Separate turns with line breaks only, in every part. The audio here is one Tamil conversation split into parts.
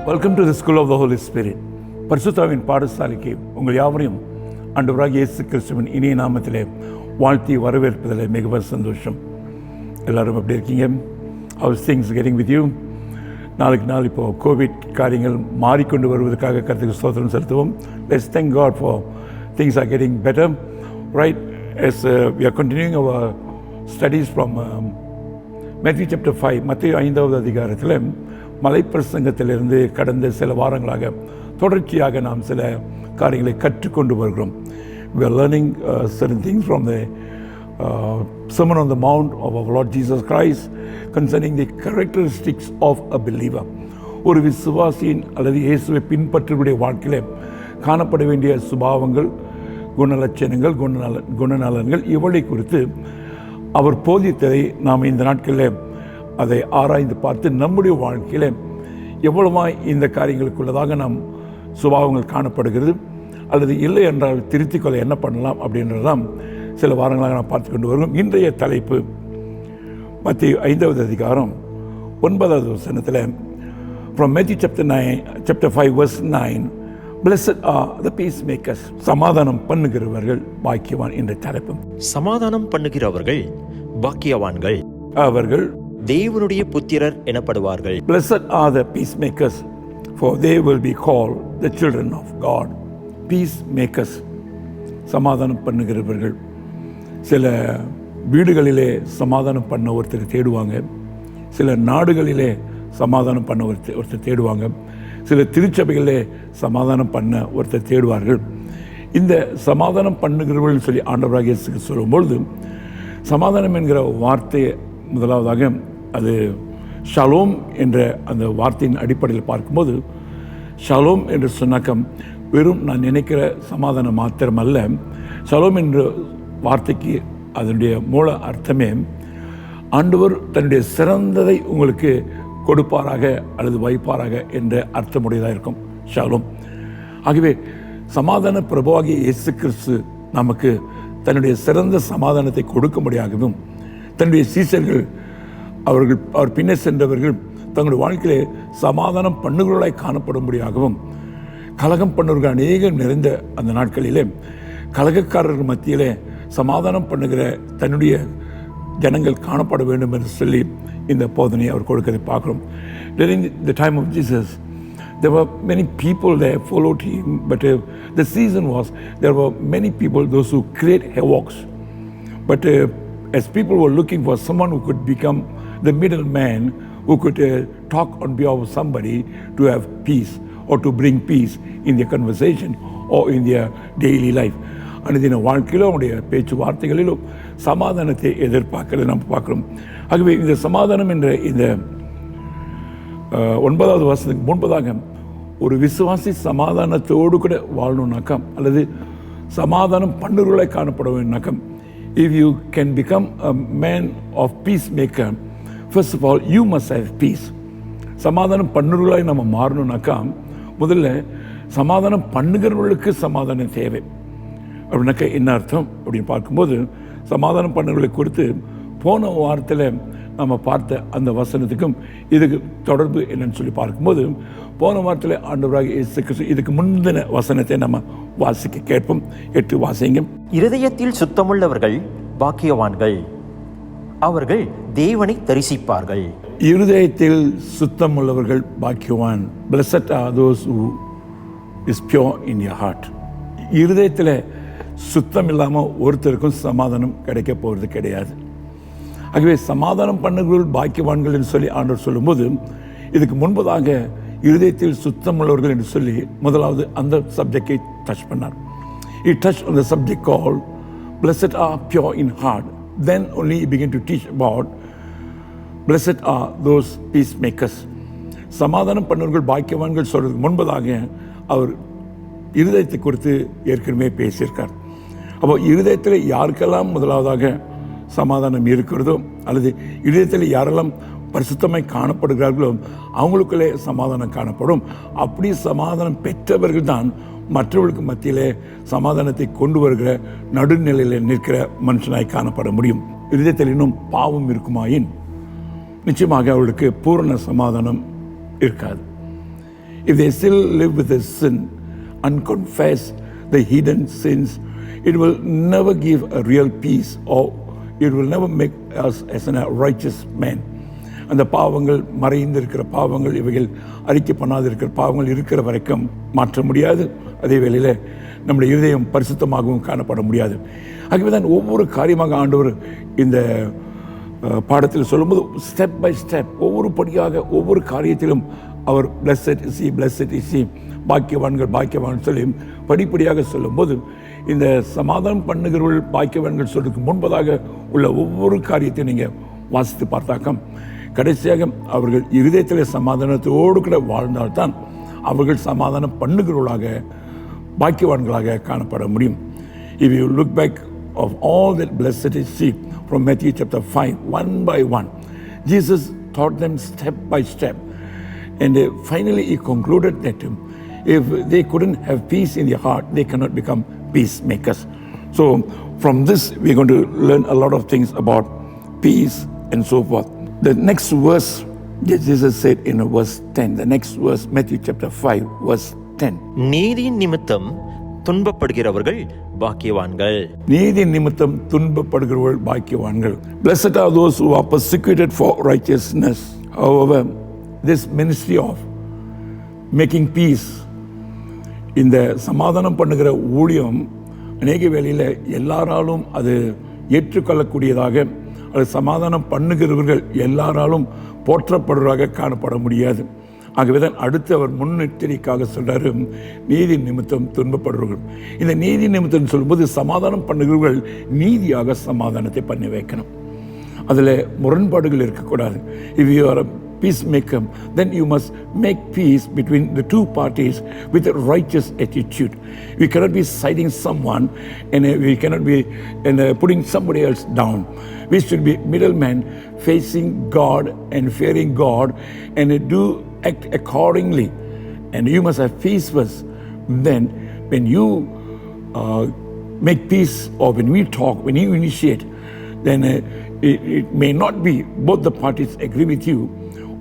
Welcome to the school of the holy spirit. பரிசுத்தாவின் பாடசாலைக்கு உங்கள் யாவரையும் ஆண்டவராகிய இயேசு கிறிஸ்துவின் இனிய நாமத்திலே வாழ்த்தி வரவேற்பதில் மிகவும் சந்தோஷம். எல்லோரும் எப்படி இருக்கீங்க? House things getting with you? நாளுக்கு நாள் இப்போது கோவிட் காரியங்கள் மாறிக்கொண்டு வருவதற்காக கர்த்தருக்கு ஸ்தோத்திரம் செலுத்துவோம். Let's thank God for things are getting better, right? Yes we are continuing our studies from Matthew chapter 5. மத்தேயு 5வது அதிகாரத்தில் மலைப்பிரசங்கத்திலிருந்து கடந்த சில வாரங்களாக தொடர்ச்சியாக நாம் சில காரியங்களை கற்றுக்கொண்டு வருகிறோம். We are learning certain things from the Sermon on the Mount of our Lord Jesus Christ concerning the characteristics of a believer. ஒரு விசுவாசியின் அல்லது இயேசுவை பின்பற்றக்கூடிய வாழ்க்கையில் காணப்பட வேண்டிய சுபாவங்கள், குணலட்சணங்கள், குணநலன்கள் இவளை குறித்து அவர் போதித்ததை நாம் இந்த நாட்களில் அதை ஆராய்ந்து பார்த்து நம்முடைய வாழ்க்கையில் எவ்வளவாய் இந்த காரியங்களுக்குள்ளதாக நாம் சுபாவங்கள் காணப்படுகிறது அல்லது இல்லை என்றால் திருத்திக் கொள்ள என்ன பண்ணலாம் அப்படின்றதான் சில வாரங்களாக நாம் பார்த்து கொண்டு வருவோம். இன்றைய தலைப்பு மத்தேயு 5வது அதிகாரம் 9வது வசனத்தில் from Matthew chapter 5 verse 9, blessed are the peacemakers. சமாதானம் பண்ணுகிறவர்கள் பாக்கியவான் என்ற தலைப்பு.
சமாதானம் பண்ணுகிறவர்கள் பாக்கியவான்கள்,
அவர்கள்
தேவனுடைய புத்திரர் எனப்படுவார்கள்.
Blessed are the peacemakers, for they will be called the children of God. Peacemakers, சமாதானம் பண்ணுகிறவர்கள். சில வீடுகளிலே சமாதானம் பண்ண ஒருத்தர் தேடுவாங்க, சில நாடுகளிலே சமாதானம் பண்ண ஒருத்தர் தேடுவாங்க, சில திருச்சபைகளிலே சமாதானம் பண்ண ஒருத்தர் தேடுவார்கள். இந்த சமாதானம் பண்ணுகிறவர்கள் சொல்லி ஆண்டவராகிய இயேசு சொல்லும்பொழுது சமாதானம் என்கிற வார்த்தையை முதலாவதாக அது ஷலோம் என்ற அந்த வார்த்தையின் அடிப்படையில் பார்க்கும்போது, ஷலோம் என்று சொன்னாக்கம் வெறும் நான் நினைக்கிற சமாதானம் மாத்திரமல்ல. ஷலோம் என்ற வார்த்தைக்கு அதனுடைய மூல அர்த்தமே ஆண்டவர் தன்னுடைய சிறந்ததை உங்களுக்கு கொடுப்பாராக அல்லது வைப்பாராக என்ற அர்த்தமுடையதாக இருக்கும் ஷலோம். ஆகவே சமாதான பிரபுவாகிய இயேசு கிறிஸ்து நமக்கு தன்னுடைய சிறந்த சமாதானத்தை கொடுக்கும்படியாகவும், தன்னுடைய சீசர்கள் அவர் பின்னே சென்றவர்கள் தங்களுடைய வாழ்க்கையிலே சமாதானம் பண்ணுகிறவர்களாய் காணப்படும்படியாகவும், கலகம் பண்ணுவர்கள் அநேகம் நிறைந்த அந்த நாட்களிலே கலகக்காரர்கள் மத்தியிலே சமாதானம் பண்ணுகிற தன்னுடைய ஜனங்கள் காணப்பட வேண்டும் என்று சொல்லி இந்த போதனையை அவர் கொடுக்கறதை பார்க்குறோம். During the time of Jesus, there were many people that followed him, but the season was there were many people, those who create havocs. But as people were looking for someone who could become the middleman, who could talk on behalf of somebody to have peace or to bring peace in their conversation or in their daily life. அனுதின வாழ்க்கையிலும் அவருடைய பேச்சுவார்த்தைகளிலும் சமாதானத்தை எதிர்பார்க்கறதை நாம் பார்க்குறோம். ஆகவே இந்த சமாதானம் என்ற இந்த 9வது வசனத்துக்கு முன்பதாக ஒரு விசுவாசி சமாதானத்தோடு கூட வாழணும்னாக்கா அல்லது சமாதானம் பண்ணுறவர்களாய் காணப்பட வேணும்னாக்கம், if you can become a man of peacemaker, first of all you must have peace. சமாதானம் பண்ணுறவர்களாய் நம்ம மாறணும்னாக்கா முதல்ல சமாதானம் பண்ணுகிறவர்களுக்கு சமாதானம் தேவை. அப்படின்னாக்கா என்ன அர்த்தம் அப்படின்னு பார்க்கும்போது, சமாதானம் பண்ணுறவர்களை குறித்து போன வாரத்தில் நம்ம பார்த்த அந்த வசனத்துக்கும் இதுக்கு தொடர்பு என்னன்னு சொல்லி பார்க்கும்போது, போன வாரத்தில் ஆண்டவராகிய இயேசு கிறிஸ்து இதுக்கு முந்தின வசனத்தை நம்ம வாசிக்க கேட்போம். 8 வாசிங்க.
இருதயத்தில் சுத்தமுள்ளவர்கள் பாக்கியவான்கள், அவர்கள் தேவனை தரிசிப்பார்கள்.
இருதயத்தில் சுத்தமுள்ளவர்கள் பாக்கியவான். Blessed are those who is pure in your heart. இருதயத்தில் சுத்தம் இல்லாமல் ஒருத்தருக்கும் சமாதானம் கிடைக்க போகிறது கிடையாது. ஆகவே சமாதானம் பண்ணுகிறவர்கள் பாக்கியவான்கள் என்று சொல்லி ஆண்டவர் சொல்லும்போது, இதுக்கு முன்பதாக இருதயத்தில் சுத்தம் உள்ளவர்கள் என்று சொல்லி முதலாவது அந்த சப்ஜெக்டை டச் பண்ணார். He touched on the subject called blessed are pure in heart. Then only he began to teach about blessed are those peacemakers. சமாதானம் பண்ணுவர்கள் பாக்கியவான்கள் சொல்றதுக்கு முன்பதாக அவர் இருதயத்தை குறித்து ஏற்கனவே பேசியிருக்கார். அப்போ இருதயத்தில் யாருக்கெல்லாம் முதலாவதாக சமாதானம் இருக்கிறதோ அல்லது இதயத்தில் யாரெல்லாம் பரிசுத்தமாய் காணப்படுகிறார்களோ அவங்களுக்குள்ளே சமாதானம் காணப்படும். அப்படி சமாதானம் பெற்றவர்கள் தான் மற்றவர்களுக்கு மத்தியிலே சமாதானத்தை கொண்டு வருகிற நடுநிலையில் நிற்கிற மனுஷனாய் காணப்பட முடியும். இதயத்தில் இன்னும் பாவம் இருக்குமாயின் நிச்சயமாக அவளுக்கு பூரண சமாதானம் இருக்காது. If they still live with the sin and confess the hidden sins, it will never give a real peace, or it will never make us as a righteous man. அந்த பாவங்கள், மறைந்திருக்கிற பாவங்கள், இவைகள் அறிக்கை பண்ணாதிருக்கிற பாவங்கள் இருக்கிற வரைக்கும் மாற்ற முடியாது. அதே வேளையில் நம்முடைய இருதயம் பரிசுத்தமாகவும் காணப்பட முடியாது. ஆகவே தான் ஒவ்வொரு காரியமாக ஆண்டவர் இந்த பாடத்தில் சொல்லும்போது ஸ்டெப் பை ஸ்டெப், ஒவ்வொரு படியாக ஒவ்வொரு காரியத்திலும் அவர் பிளஸட் இஸ் ஹி, பாக்கியவான்கள் பாக்கியவான் சொல்லி படிப்படியாக சொல்லும்போது, இந்த சமாதானம் பண்ணுகிறவர்கள் பாக்கியவான்கள் சொல்றதுக்கு முன்பதாக உள்ள ஒவ்வொரு காரியத்தையும் நீங்கள் வாசித்து பார்த்தாக்க கடைசியாக அவர்கள் இருதயத்தில் சமாதானத்தோடு கூட வாழ்ந்தால்தான் அவர்கள் சமாதானம் பண்ணுகிறவர்களாக பாக்கியவான்களாக காணப்பட முடியும். If you look back of all that blessed is he from Matthew chapter 5, one by one, Jesus taught them step by step. And finally he concluded that if they couldn't have peace in their heart, they cannot become peacemakers. So from this we're going to learn a lot of things about peace and so forth. The next verse, Jesus said in verse 10, the next verse, Matthew chapter 5, verse 10.
நீதியின் நிமித்தம் துன்பப்படுகிறவர்கள் பாக்கியவான்கள்.
நீதி நிமித்தம் துன்பப்படுகிறவர்கள் பாக்கியவான்கள். Blessed are those who are persecuted for righteousness. However, this ministry of making peace, இந்த சமாதானம் பண்ணுகிற ஊழியம் அநேக வேளையில் எல்லாராலும் அது ஏற்றுக்கொள்ளக்கூடியதாக, அது சமாதானம் பண்ணுகிறவர்கள் எல்லாராலும் போற்றப்படுவதாக காணப்பட முடியாது. ஆகவே தான் அடுத்து அவர் முன்னெச்சரிக்கையாக சொல்றாரு, நீதி நிமித்தம் துன்பப்படுறவர்கள். இந்த நீதி நிமித்தம் சொல்லும்போது சமாதானம் பண்ணுகிறவர்கள் நீதியாக சமாதானத்தை பண்ணி வைக்கணும். அதில் முரண்பாடுகள் இருக்கக்கூடாது. If you are a peacemaker, then you must make peace between the two parties with a righteous attitude. We cannot be siding someone, and we cannot be putting somebody else down. We should be middlemen, facing God and fearing God, and do act accordingly. And you must have peace first. Then when you make peace, or when we talk, when you initiate, then it may not be both the parties agree with you,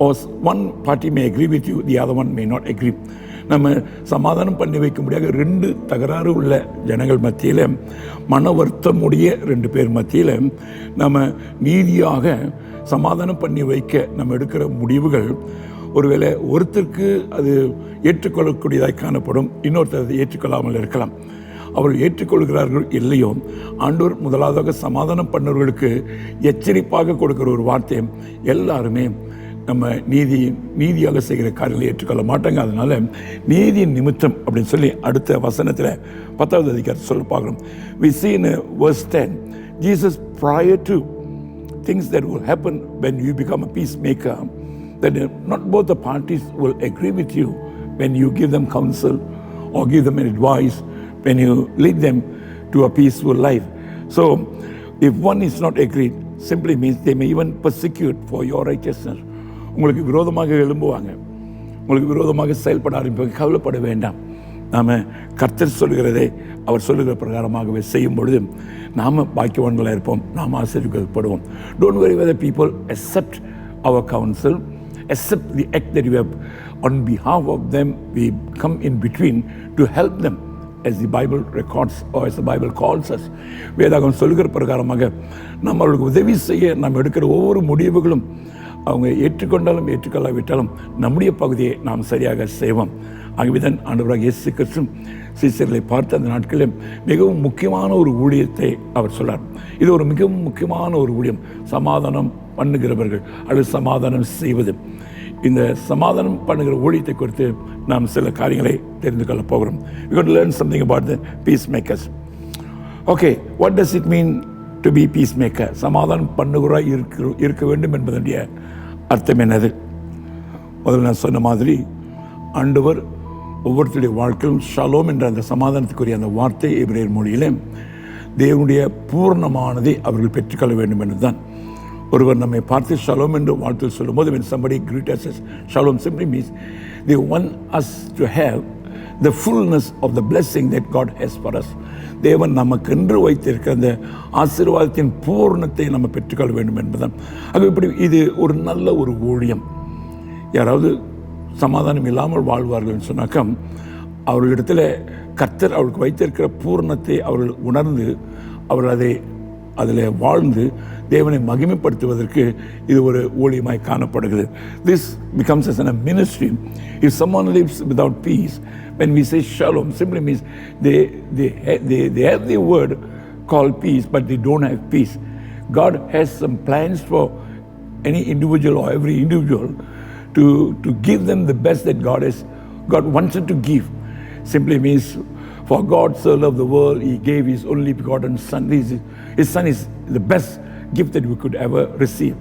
or one party may agree with you, the other one may not agree. நம்ம சமாதானம் பண்ணி வைக்க முடியாத ரெண்டு தகராறு உள்ள ஜனங்கள் மத்தியில், மன வருத்தமுடைய ரெண்டு பேர் மத்தியில் நம்ம நீதியாக சமாதானம் பண்ணி வைக்க நம்ம எடுக்கிற முடிவுகள் ஒருவேளை ஒருத்தருக்கு அது ஏற்றுக்கொள்ளக்கூடியதாக காணப்படும், இன்னொருத்தர் அதை ஏற்றுக்கொள்ளாமல் இருக்கலாம். அவர்கள் ஏற்றுக்கொள்கிறார்கள் இல்லையோ, ஆண்டவர் முதலாவதாக சமாதானம் பண்ணவர்களுக்கு எச்சரிப்பாக கொடுக்கிற ஒரு வார்த்தை, எல்லாருமே நம்ம நீதியாக செய்கிற காரியங்களை ஏற்றுக்கொள்ள மாட்டாங்க. அதனால நீதியின் நிமித்தம் அப்படின்னு சொல்லி அடுத்த வசனத்தில் 10வது அதிகாரத்தை சொல்ல பார்க்குறோம். We see in verse 10, Jesus, prior to things that will happen when you become a peacemaker, that not both the parties will agree with you when you give them counsel or give them an advice, when you lead them to a peaceful life. So if one is not agreed, simply means they may even persecute for your righteousness. உங்களுக்கு விரோதமாக எழும்புவாங்க, உங்களுக்கு விரோதமாக செயல்பட ஆரம்பிப்பாங்க. கவலைப்பட வேண்டாம். நாம் கர்த்தர் சொல்கிறதை அவர் சொல்லுகிற பிரகாரமாகவே செய்யும் பொழுது நாம் பாக்கியவான்களாக இருப்போம், நாம் ஆசீர்வதிக்கப்படுவோம். Don't worry whether people accept our counsel, accept the act that you have on behalf of them. We come in between to help them, as the Bible records, or as the Bible calls us. வேதாகம் சொல்லுகிற பிரகாரமாக நம்ம அவர்களுக்கு உதவி செய்ய நாம் எடுக்கிற ஒவ்வொரு முடிவுகளும் அவங்க ஏற்றுக்கொண்டாலும் ஏற்றுக்கொள்ளாவிட்டாலும் நம்முடைய பகுதியை நாம் சரியாக செய்வோம். ஆகவேதான் ஆண்டவராக இயேசு கிறிஸ்து சீசர்களை பார்த்த அந்த நாட்களில் மிகவும் முக்கியமான ஒரு ஊழியத்தை அவர் சொன்னார். இது ஒரு மிகவும் முக்கியமான ஒரு ஊழியம், சமாதானம் பண்ணுகிறவர்கள் அல்லது சமாதானம் செய்வது. இந்த சமாதானம் பண்ணுகிற ஊழியத்தை குறித்து நாம் சில காரியங்களை தெரிந்து கொள்ள போகிறோம். We got to learn something about the peacemakers. Okay, what does it mean to be peacemaker? சமாதானம் பண்ணுகிறாய் இருக்க வேண்டும் என்பதனுடைய அர்த்தம் என்னது? முதல்ல நான் சொன்ன மாதிரி ஆண்டவர் ஒவ்வொருத்தருடைய வாழ்க்கையும் ஷலோம் என்ற அந்த சமாதானத்துக்குரிய அந்த வார்த்தை எபிரேயர் மொழியிலே தேவனுடைய பூர்ணமானதை அவர்கள் பெற்றுக்கொள்ள வேண்டும் என்றுதான். ஒருவர் நம்மை பார்த்து ஷலோம் என்று வாழ்த்து சொல்லும்போது, when somebody greets us as shalom, simply means they want us to have the fullness of the blessing that God has for us. தேவன் நமக்கென்று வைத்திருக்கிற அந்த ஆசீர்வாதத்தின் பூர்ணத்தை நம்ம பெற்றுக்கொள்ள வேண்டும் என்பதுதான். அது இப்படி இது ஒரு நல்ல ஒரு ஊழியம். யாராவது சமாதானம் இல்லாமல் வாழ்வார்கள் சொன்னாக்கா அவர்களிடத்தில் கர்த்தர் அவர்களுக்கு வைத்திருக்கிற பூரணத்தை அவர்கள் உணர்ந்து அவர்கள் அதில் வாழ்ந்து தேவனை மகிமைப்படுத்துவதற்கு இது ஒரு ஊழியமாய் காணப்படுகிறது. This becomes as a ministry. If someone lives without peace, when we say shalom, simply means they have the word called peace, but they don't have peace. God has some plans for any individual or every individual to give them the best that God wanted to give. Simply means, for God so loved the world, He gave His only begotten Son. His Son is the best gift that we could ever receive.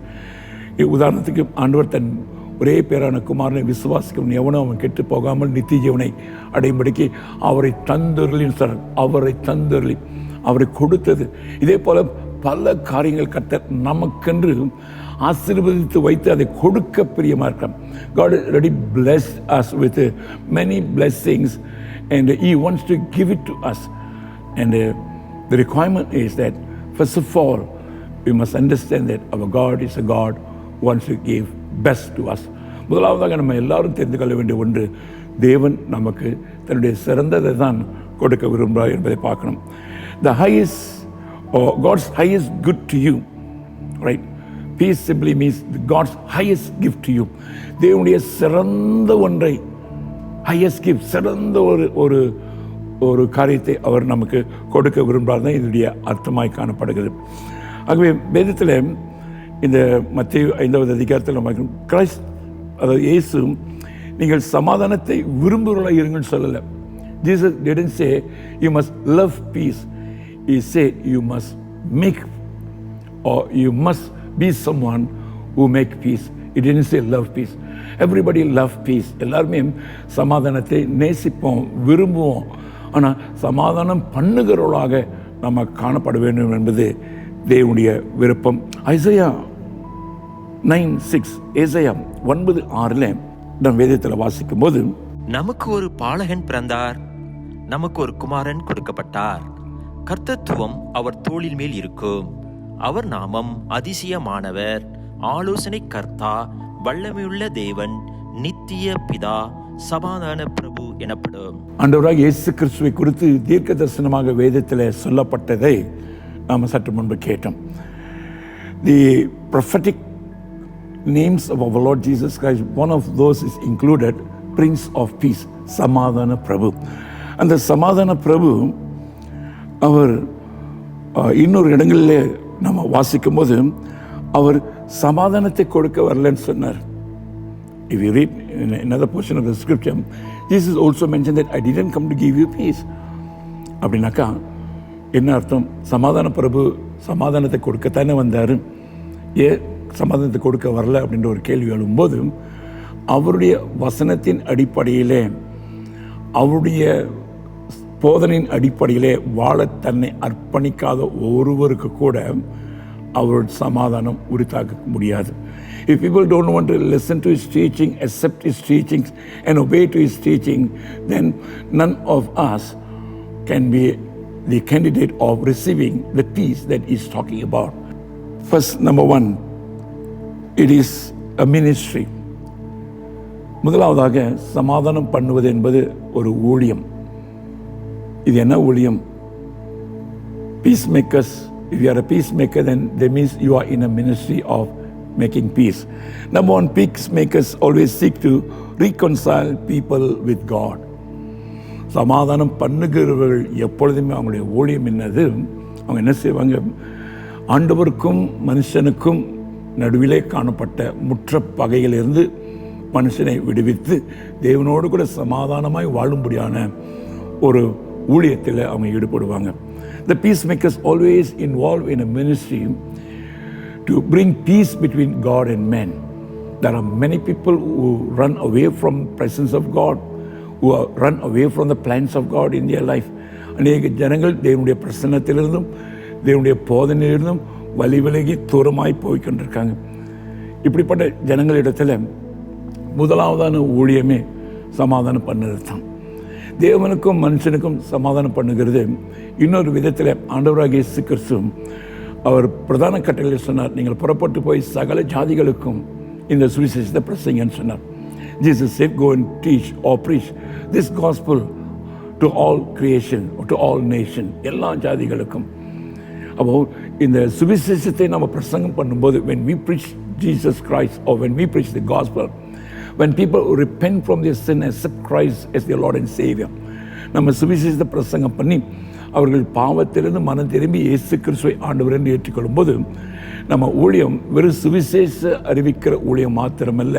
உதாரணத்துக்கு ஆண்டவர் தன் ஒரே பேரான குமாரனை விசுவாசிக்கும் எவனோ அவன் கெட்டு போகாமல் நித்திய ஜீவனை அடையும்படிக்கு அவரை தந்தருளி அவரை கொடுத்தது. இதே போல பல காரியங்கள் கர்த்தர் நமக்கென்று ஆசீர்வதித்து வைத்து அதை கொடுக்க பிரியமாக இருக்கிறார். God already blessed us with many blessings and He wants to give it to us. And the requirement is that first of all we must understand that our God is a God who wants to give best to us. முதலாவதாக நம்ம எல்லாரும் தெரிந்து கொள்ள வேண்டிய ஒன்று, தேவன் நமக்கு தன்னுடைய சிறந்ததை தான் கொடுக்க விரும்புகிறார் என்பதை பார்க்கணும். The highest or God's highest good to you, right? Peace simply means God's highest gift to you. தேவனுடைய சிறந்த ஒன்றை, highest gift, சிறந்த ஒரு காரியத்தை அவர் நமக்கு கொடுக்க விரும்புகிறார் தான் இதனுடைய அர்த்தமாய் காணப்படுகிறது. ஆகவே வேதத்தில் இந்த மத்தேயு 5வது அதிகாரத்தில் நம்ம கிறிஸ்ட், அதாவது இயேசு, நீங்கள் சமாதானத்தை விரும்புகிறவர்களாக இருங்கன்னு சொல்லலை. Jesus didn't say you must love peace. He said you must make, or you must be someone who make peace. He didn't say love peace. Everybody love peace. எல்லாருமே சமாதானத்தை நேசிப்போம், விரும்புவோம். ஆனால் சமாதானம் பண்ணுகிறவர்களாக நம்ம காணப்பட வேண்டும் என்பது தேவனுடைய விருப்பம். ஐசையா 9:6, ஏசாயா 9:6 நாம் வேதத்தில் வாசிக்கும் போது,
நமக்கு ஒரு பாலகன் பிறந்தார், நமக்கு ஒரு குமாரன் கொடுக்கப்பட்டார், கர்த்தத்துவம் அவர் தோளின் மேல் இருக்கும், அவர் நாமம் அதிசயமானவர், ஆலோசனை கர்த்தா, வல்லமையுள்ள தேவன், நித்திய பிதா, சமாதான பிரபு எனப்படும்.
ஆண்டவராக இயேசு கிறிஸ்துவை குறித்து தீர்க்க தரிசனமாக வேதத்தில் சொல்லப்பட்டதை நாம் சற்று முன்பு கேட்டோம். The prophetic names of our Lord Jesus Christ, one of those is included Prince of Peace, சமாதான பிரபு. அந்த சமாதான பிரபு அவர் இன்னொரு இடங்களில் நம்ம வாசிக்கும் போது அவர் சமாதானத்தை கொடுக்க வரலன்னு சொன்னார். If you read in another portion of the scripture, Jesus also mentioned that I didn't come to give you peace. அப்படின்னாக்கா என்ன அர்த்தம்? சமாதான பிரபு சமாதானத்தை கொடுக்கத்தானே வந்தார், ஏன் சமாதானத்தை கொடுக்க வரல அப்படின்ற ஒரு கேள்வி எழும்போது, அவருடைய வசனத்தின் அடிப்படையிலே, அவருடைய போதனையின் அடிப்படையிலே வாழ தன்னை அர்ப்பணிக்காத ஒருவருக்கு கூட அவருடைய சமாதானம் உரித்தாக்க முடியாது. If people don't want to listen to his teaching, accept his teachings and obey to his teaching, then none of us can be the candidate of receiving the peace that he's talking about. First, number one, it is a ministry. முதலாவதாக சமாதானம் பண்ணுவது என்பது ஒரு ஊழியம். இது என்ன ஊழியம்? Peacemakers. If you are a peacemaker, then that means you are in a ministry of making peace. Number one, peacemakers always seek to reconcile people with God. சமாதானம் பண்ணுகிறவர்கள் எப்பொழுதுமே அவங்களுடைய ஊழியம் என்னது? அவங்க என்ன செய்வாங்க? ஆண்டவருக்கும் மனுஷனுக்கும் நடுவிலே காணப்பட்ட முற்ற பகையிலிருந்து மனுஷனை விடுவித்து தேவனோடு கூட சமாதானமாய் வாழும்படியான ஒரு ஊழியத்தில் அவங்க ஈடுபடுவாங்க. The peacemakers always involved in a ministry to bring peace between God and man. There are many people who run away from the presence of God, who run away from the plans of God in their life. அநேக ஜனங்கள் தேவனுடைய பிரசன்னத்திலிருந்தும் தேவனுடைய போதனையிலிருந்தும் வழி விலகி தூரமாய் போய்கொண்டிருக்காங்க. இப்படிப்பட்ட ஜனங்களிடத்தில் முதலாவதான ஊழியமே சமாதானம் பண்ணுறது தான். தேவனுக்கும் மனுஷனுக்கும் சமாதானம் பண்ணுகிறது. இன்னொரு விதத்தில் ஆண்டவராகிய இயேசு கிறிஸ்து அவர் பிரதான கட்டளையில் சொன்னார், நீங்கள் புறப்பட்டு போய் சகல ஜாதிகளுக்கும் இந்த சுவிசேஷத்தை பிரசங்கன்னு சொன்னார். Jesus said, go and teach or preach this gospel to all creation, to all nation, எல்லா ஜாதிகளுக்கும். அப்போ இந்த சுவிசேஷத்தை நம்ம பிரசங்கம் பண்ணும்போது, when we preach Jesus Christ or when we preach the gospel, when people repent from their sin and accept Christ as their Lord and Savior, நம்ம சுவிசேஷத்தை பிரசங்கம் பண்ணி அவர்கள் பாவத்திலிருந்து மனம் திரும்பி இயேசு கிறிஸ்துவை ஆண்டவர் என்று ஏற்றுக்கொள்ளும் போது, நம்ம ஊழியம் வெறும் சுவிசேஷ அறிவிக்கிற ஊழியம் மாத்திரமல்ல,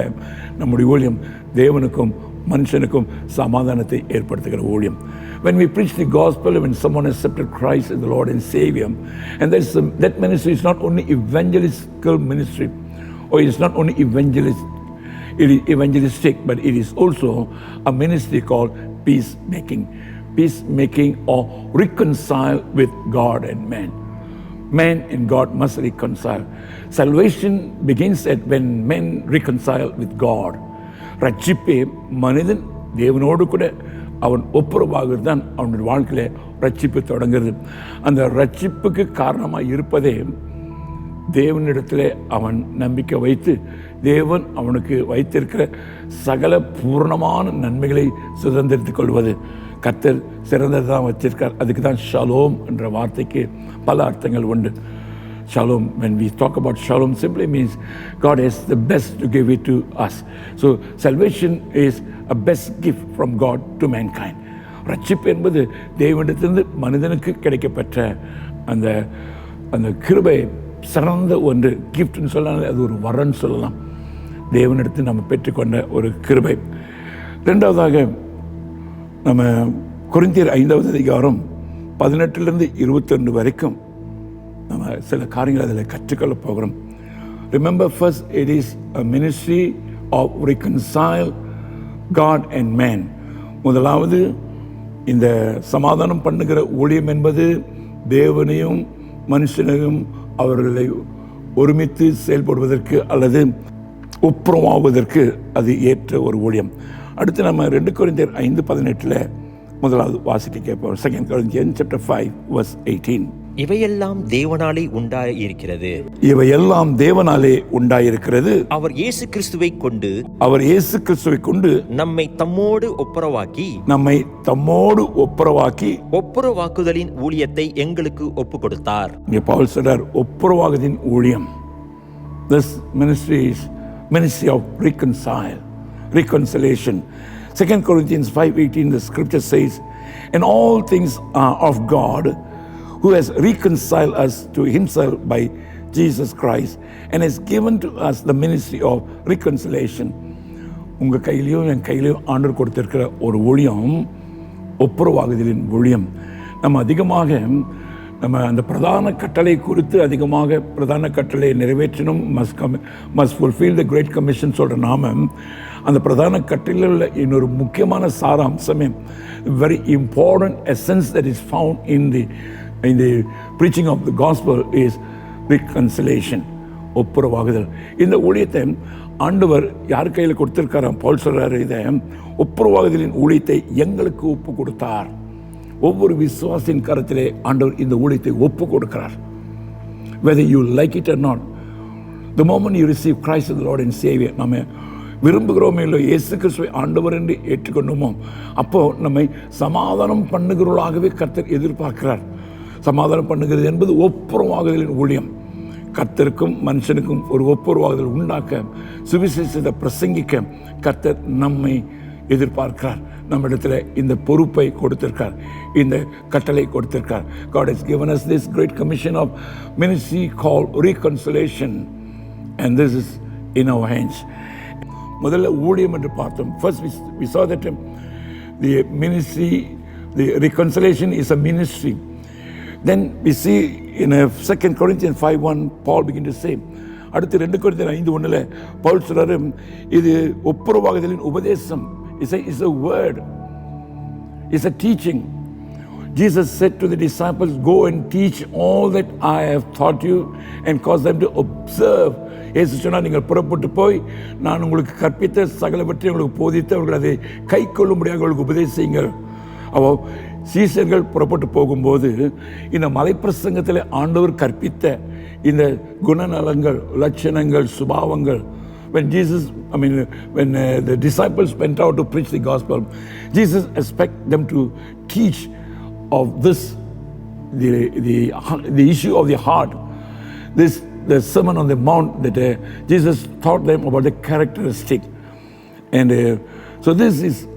நம்முடைய ஊழியம் தேவனுக்கும் மனுஷனுக்கும் சமாதானத்தை ஏற்படுத்துகிற ஊழியம். When we preach the gospel, when someone accepted Christ as the Lord and Savior, and that ministry is not only evangelical ministry, or it is not only evangelistic, but it is also a ministry called peacemaking. Peacemaking or reconcile with God and man. Man and God must reconcile. Salvation begins at when men reconcile with God. ரட்சிப்பே மனிதன் தேவனோடு கூட அவன் ஒப்புரவாகிறது தான் அவனுடைய வாழ்க்கையில் ரட்சிப்பு தொடங்குறது. அந்த ரட்சிப்புக்கு காரணமாக இருப்பதே தேவனிடத்தில் அவன் நம்பிக்கை வைத்து தேவன் அவனுக்கு வைத்திருக்கிற சகல பூர்ணமான நன்மைகளை சுதந்திரித்துக் கொள்வது. கர்த்தர் சிறந்ததான் வச்சிருக்கார். அதுக்கு தான் ஷலோம் என்ற வார்த்தைக்கு பல அர்த்தங்கள் உண்டு. Shalom, when we talk about shalom, simply means God has the best to give it to us. So salvation is a best gift from God to mankind. ரட்சிப்பு என்பது தேவனிடத்திலிருந்து மனிதனுக்கு கிடைக்கப்பெற்ற அந்த அந்த கிருபை சிறந்த ஒன்று. கிஃப்ட்னு சொல்லலாம், அது ஒரு வரன்னு சொல்லலாம். தேவனிடத்தில் நம்ம பெற்றுக்கொண்ட ஒரு கிருபை. ரெண்டாவதாக நம்ம கொரிந்தியர் 5வது அதிகாரம் 18-22 வரைக்கும் நம்ம சில காரியங்கள் அதில் கற்றுக்கொள்ள போகிறோம். Remember first, it is a ministry of reconcile God and man. முதலாவது, இந்த சமாதானம் பண்ணுகிற ஊழியம் என்பது தேவனையும் மனுஷனையும் அவர்களை ஒருமித்து செயல்படுவதற்கு அல்லது ஒப்புரவாவதற்கு அது ஏற்ற ஒரு ஊழியம். அடுத்து நம்ம 2 கொரிந்தியர் 5:18 முதலாவது வாசிக்க கேட்போம். 2 Corinthians chapter 5 verse 18.
இவையெல்லாம் தேவனாலே உண்டாயிருக்கிறது.
இவையெல்லாம் தேவனாலே உண்டாயிருக்கிறது.
அவர் இயேசு கிறிஸ்துவை கொண்டு நம்மை தம்மோடு ஒப்புரவாக்கி ஒப்புரவாக்குதலின் ஊழியத்தை எங்களுக்கு ஒப்பு கொடுத்தார்.
இங்கே பவுல் சொல்றார், ஒப்புரவாகுதலின் ஊழியம். This ministry is ministry of reconciliation. 2 Corinthians 5:18, the scripture says, and all things are of God, who has reconciled us to himself by Jesus Christ and has given to us the ministry of reconciliation. உங்கள் கையிலையும் என் கையிலையும் ஆண்டவர் கொடுத்திருக்கிற ஒரு ஊழியம் ஒப்புரவாகுதலின் ஊழியம். நம்ம அதிகமாக நம்ம அந்த பிரதான கட்டளை குறித்து அதிகமாக பிரதான கட்டளை நிறைவேற்றணும், must fulfill the great commission சொல்கிற நாம அந்த பிரதான கட்டளையில் உள்ள இன்னொரு முக்கியமான சார அம்சமே, very important essence that is found in the preaching of the gospel is reconciliation, ஒப்புரவாகுதல். இந்த ஊழியத்தை ஆண்டவர் யார் கையில் கொடுத்திருக்காராம்? பவுல் சொல்றாரு, இதை ஒப்புரவாகுதலின் ஊழியத்தை எங்களுக்கு ஒப்பு கொடுத்தார். ஒவ்வொரு விசுவாசின் கரத்திலே ஆண்டவர் இந்த ஊழியத்தை ஒப்பு கொடுக்கிறார். whether you like it or not, the moment you receive Christ as the Lord and Savior, நம்ம விரும்புகிறோமே இல்லை இயேசு கிறிஸ்துவை ஆண்டவர் என்று ஏற்றுக்கொண்டோமோ, அப்போ நம்மை சமாதானம் பண்ணுகிறவர்களாகவே கர்த்தர் எதிர்பார்க்கிறார். சமாதானம் பண்ணுகிறது என்பது ஒப்புரவாகுதலின் ஊழியம். கர்த்தருக்கும் மனுஷனுக்கும் ஒரு ஒப்புரவாகுதல் உண்டாக்க, சுவிசேஷத்தை பிரசங்கிக்க கர்த்தர் நம்மை எதிர்பார்க்கிறார். நம்மிடத்தில் இந்த பொறுப்பை கொடுத்திருக்கார், இந்த கட்டளை கொடுத்திருக்கார். God has given us this great commission of ministry called reconciliation, and this is in our hands. முதல்ல ஊழியம் என்று பார்த்தோம். First we saw that the ministry, the reconciliation is a ministry. Then we see in 2 Corinthians 5:1 Paul begin to say, அடுத்து 2 Corinthians 5:1 பவுல் சொல்றாரு, இது ஒப்புரவாகுதலின் உபதேசம். It's a word, it's a teaching. Jesus said to the disciples, go and teach all that I have taught you and cause them to observe. இயேசு சொன்னால், நீங்கள் புறப்பட்டு போய் நான் உங்களுக்கு கற்பித்த சகலவற்றை உங்களுக்கு போதித்து அவர்கள் அதை கை கொள்ளும்படியாக அவர்களுக்கு உபதேசிங்கள். அவோ சீசர்கள் புறப்பட்டு போகும்போது இந்த மலைப்பிரசங்கத்தில் ஆண்டவர் கற்பித்த இந்த குணநலங்கள், லட்சணங்கள், சுபாவங்கள், when the disciples went out to preach the gospel, Jesus expected them to teach of this, the issue of the heart. The Sermon on the Mount that Jesus taught them about the characteristic. And so this is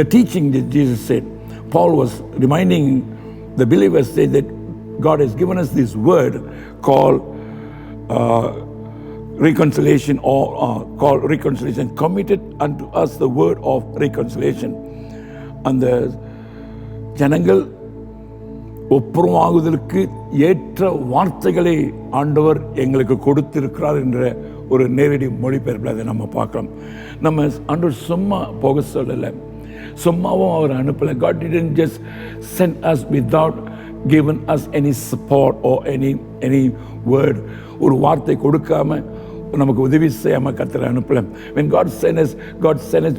the teaching that Jesus said. Paul was reminding the believers that God has given us this word called reconciliation, or called reconciliation, committed unto us the word of reconciliation. அந்த ஜனங்கள் ஒப்புரவாகுதலுக்கு ஏற்ற வார்த்தைகளை ஆண்டவர் எங்களுக்கு கொடுத்திருக்கிறார் என்ற ஒரு நேரடி மொழிபெயர்ப்பில் அதை நம்ம பார்க்கலாம். நம்ம ஆண்டவர் சும்மா போக சொல்லலை, சும்மாவும் அவர் அனுப்பலை. God didn't just send us without giving us any support or any word. ஒரு வார்த்தை கொடுக்காம நமக்கு உதவி செய்யாமல் கர்த்தர் அனுப்பல. When God sent us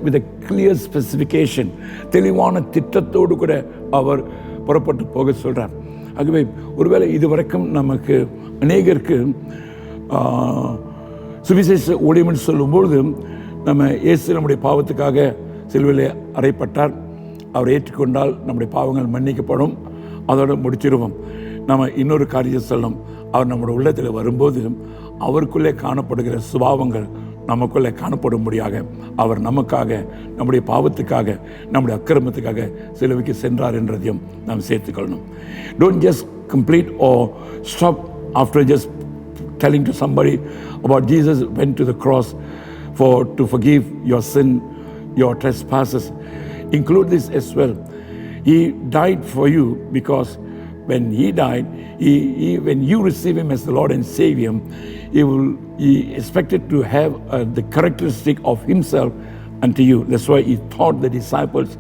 with a clear specification, தெளிவான திட்டத்தோடு கூட அவர் புறப்பட்டு போக சொல்றார். ஆகவே ஒருவேளை இதுவரைக்கும் நமக்கு அநேகருக்கு சுவிசேஷ ஊழியம் சொல்லும்பொழுது நம்ம இயேசு நம்முடைய பாவத்துக்காக சிலுவையிலே அறையப்பட்டார், அவர் ஏற்றுக்கொண்டால் நம்முடைய பாவங்கள் மன்னிக்கப்படும், அதோடு முடிச்சிருவோம். நம்ம இன்னொரு காரியம் சொல்லணும், அவர் நம்முடைய உள்ளத்தில் வரும்போது அவருக்குள்ளே காணப்படுகிற சுபாவங்கள் நமக்குள்ளே காணப்படும்படியாக அவர் நமக்காக, நம்முடைய பாவத்துக்காக, நம்முடைய அக்கிரமத்துக்காக சிலுவைக்கு சென்றார் என்றதையும் நாம் சேர்த்துக்கொள்ளணும். Don't just complete or stop after just telling to somebody about Jesus went to the cross to forgive your sin, your trespasses. Include this as well. He died for you because when he died, when you receive him as the Lord and Savior, he expected to have the characteristic of himself unto you. That's why he taught the disciples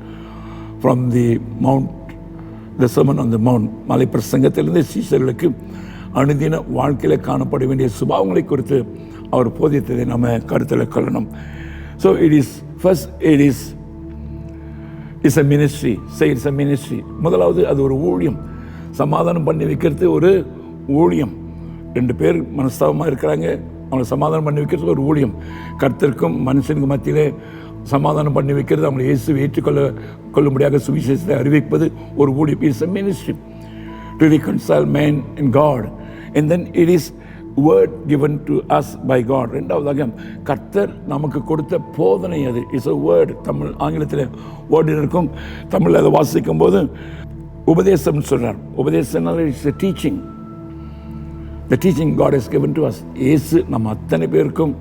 from the mount, the Sermon on the Mount. மலை பிரசங்கத்திலிருந்து சீஷர்களுக்கு அனுதின வாழ்க்கையில் காணப்பட வேண்டிய சுபாவங்களை குறித்து அவர் போதித்ததை நம்ம கருத்தில் கொள்ளணும். So it's a ministry. Say it's a ministry. முதலாவது அது ஒரு ஊழியம். சமாதானம் பண்ணி வைக்கிறது ஒரு ஊழியம். ரெண்டு பேர் மனஸ்தாபமாக இருக்கிறாங்க, அவங்களை சமாதானம் பண்ணி வைக்கிறது ஒரு ஊழியம். கர்த்தருக்கும் மனுஷனுக்கு மத்தியிலே சமாதானம் பண்ணி வைக்கிறது, அவங்களை இயேசு ஏற்றுக்கொள்ளும்படியாக சுவிசேஷத்தை அறிவிப்பது ஒரு ஊழியம். It's a ministry to reconcile man and God, and then it is word given to us by God. ரெண்டாவதாக கர்த்தர் நமக்கு கொடுத்த போதனை, அது இஸ் a word. தமிழ் ஆங்கிலத்தில் வேர்டு இருக்கும், தமிழில் அதை வாசிக்கும் போது உபதேசம் சொல்றார். உபதேசம் it's a teaching. The teaching God has given to us. இயேசு நம்ம அத்தனை பேருக்கும்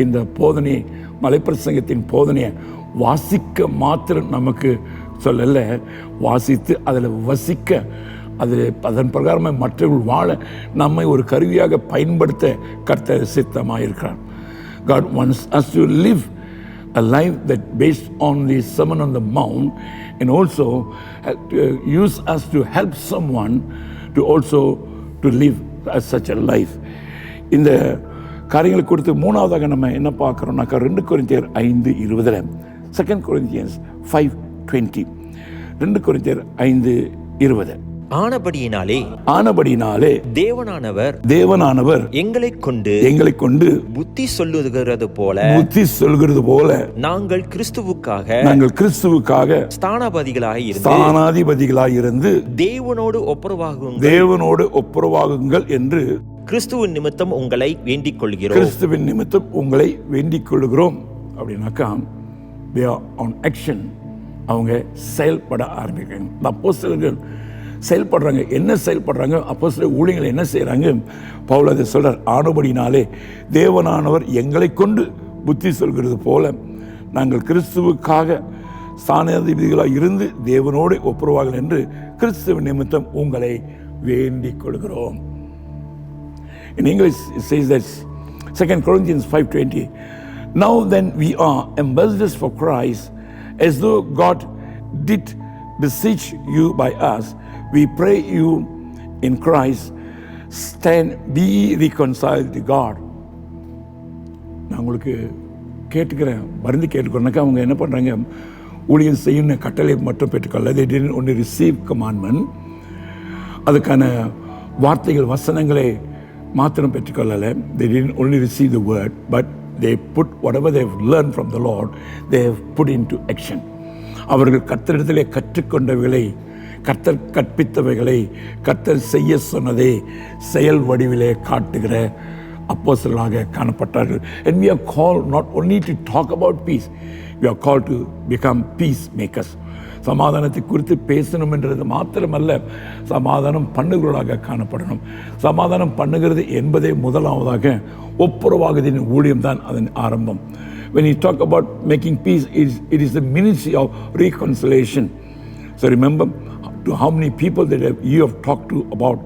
இந்த போதனையை, மலைப்பிரசங்கத்தின் போதனையை வாசிக்க மாத்திரம் நமக்கு சொல்லல, வாசித்து அதில் வசிக்க, அதன் பிரகாரமாக மற்றவர்கள் வாழ நம்மை ஒரு கருவியாக பயன்படுத்த கர்த்தர் சித்தமாக இருக்கிறார். God wants us to live a life that based on the Sermon on the Mount, and also use us to help someone to also to live as such a life. இந்த காரியங்களை குறித்து மூணாவதாக நம்ம என்ன பார்க்குறோம்னாக்கா 2 கொரிந்தியர் 5:20, 2 Corinthians 5:20, 2 கொரிந்தியர் 5:20. ஆனபடியினாலே தேவனானவர் எங்களை கொண்டு புத்தி சொல்லுகிறது போல நாங்கள் கிறிஸ்துவுக்காக ஸ்தானாதிபதிகளாய் இருந்து தேவனோடு ஒப்புரவாகுங்கள் என்று கிறிஸ்துவின் நிமித்தம் உங்களை வேண்டிக் கொள்கிறோம். அப்படின்னாக்கா they are on action. அவங்க செயல்பட ஆரம்பிக்கிறாங்க. அப்போஸ்தலர்கள் செயல்படுறாங்க. என்ன செயல்படுறாங்க? அப்போஸ்தலர் ஊழியர்கள் என்ன செய்கிறாங்க? பவுல் அதை சொல்றார். ஆனபடினாலே தேவனானவர் எங்களை கொண்டு புத்தி சொல்கிறது போல நாங்கள் கிறிஸ்துவுக்காக ஸ்தானாதிபதிகளாக இருந்து தேவனோடு ஒப்புரவாகுங்கள் என்று கிறிஸ்துவின் நிமித்தம் உங்களை வேண்டிக் கொள்கிறோம். In English it says that 2 Corinthians 5:20, now then we are ambassadors for Christ, as though God did beseech you by us. We pray you in Christ, be reconciled to God. நான் உங்களுக்கு மருந்து கேட்டுக்கிறேன்னாக்கா அவங்க என்ன பண்ணுறாங்க? ஊழியம் செய்யணும் கட்டளை மட்டும் பெற்றுக்கொள்ள. they didn't only receive commandment, அதுக்கான வார்த்தைகள் வசனங்களை மாத்திரம் பெற்றுக்கொள்ளலை. they didn't only receive the word, but they put whatever they've learned from the Lord, they have put into action. அவர்கள் கர்த்தரிடத்திலே கற்றுக்கொண்டவைகளை, கர்த்தர் கற்பித்தவைகளை, கர்த்தர் செய்ய சொன்னதை செயல் வடிவிலே காட்டுகிற அப்போஸ்தலர்களாக காணப்பட்டார்கள். And we are called not only to talk about peace, we are called to become peacemakers. சமாதானத்தை குறித்து பேசணும் என்றது மாத்திரமல்ல, சமாதானம் பண்ணுகிறவர்களாக காணப்படணும். சமாதானம் பண்ணுகிறது என்பதே முதலாவதாக ஒப்புரவாகுதலின் ஊழியம்தான் அதன் ஆரம்பம். When you talk about making peace, it is the ministry of reconciliation. So remember to how many people that you have talked to about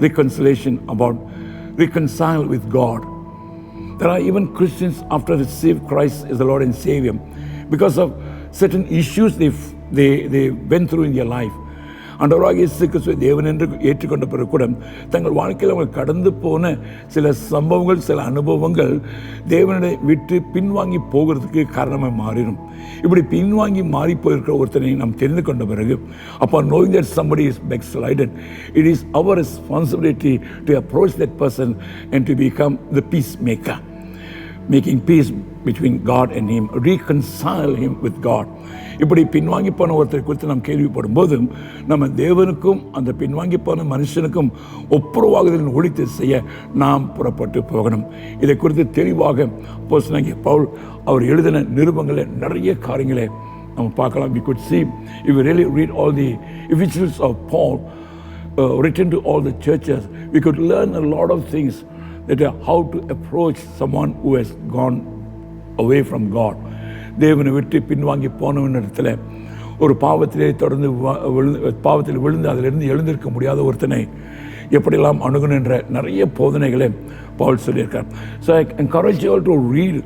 reconciliation, about reconcile with God. There are even Christians after they received Christ as the Lord and Savior, because of certain issues they went through in their life. ஆண்டவராகிய இயேசு கிறிஸ்துவை தேவன் என்று ஏற்றுக்கொண்ட பிறகு கூட தங்கள் வாழ்க்கையில் அவங்க கடந்து போன சில சம்பவங்கள், சில அனுபவங்கள் தேவனை விட்டு பின்வாங்கி போகிறதுக்கு காரணமாக மாறிடும். இப்படி பின்வாங்கி மாறி போயிருக்கிற ஒருத்தனை நாம் தெரிந்து கொண்ட பிறகு, upon knowing that somebody is backslided, it is our responsibility to approach that person and to become the peacemaker, making peace between God and him, reconcile him with God. இப்படி பின்வாங்கி போன ஒருத்தரை குறித்து நாம் கேள்விப்படும் போதும் நம்ம தேவனுக்கும் அந்த பின்வாங்கி போன மனுஷனுக்கும் ஒப்புரவாகுதலின் ஊழியத்தை செய்ய நாம் புறப்பட்டு போகணும். இதை குறித்து தெளிவாக அப்போஸ்தலனாகிய பவுல் அவர் எழுதின நிருபங்களில் நிறைய காரியங்களை நம்ம பார்க்கலாம். We could see, if we really read all the epistles of Paul written to all the churches, we could learn a lot of things, that how to approach someone who has gone away from God. தேவனை விட்டு பின்வாங்கி போனவனிடத்தில் ஒரு பாவத்திலே தொடர்ந்து பாவத்தில் விழுந்து அதிலிருந்து எழுந்திருக்க முடியாத ஒருத்தனை எப்படியெல்லாம் அணுகணும் என்ற நிறைய போதனைகளை பவுல் சொல்லியிருக்கார். So I encourage you all to read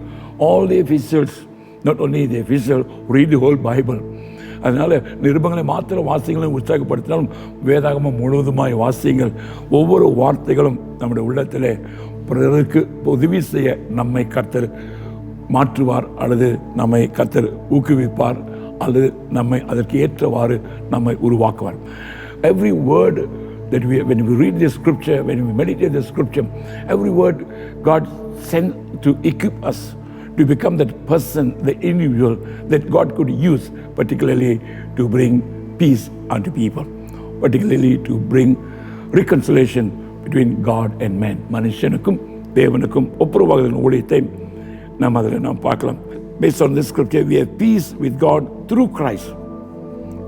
all the epistles, not only the epistle, read the whole Bible. அதனால் நிருபங்களை மாத்திர வாசியங்களும் உற்சாகப்படுத்தினாலும் வேதாகமம் முழுவதுமாய் வாசியுங்கள். ஒவ்வொரு வார்த்தைகளும் நம்முடைய உள்ளத்திலே பிறருக்கு உதவி செய்ய நம்மை கர்த்தர் மாற்றுவார், அல்லது நம்மை கர்த்தர் ஊக்குவிப்பார், அல்லது நம்மை அதற்கு ஏற்றவாறு நம்மை உருவாக்குவார். Every word that when we read the scripture, when we meditate the scripture, every word God sent to equip us to become that person, the individual that God could use, particularly to bring peace unto people, particularly to bring reconciliation between God and man. மனுஷனுக்கும் தேவனுக்கும் ஒப்புரவாகுதலின் ஊழியத்தை நாம் அதில் நாம் பார்க்கலாம். Based on this scripture, we have peace with God through Christ.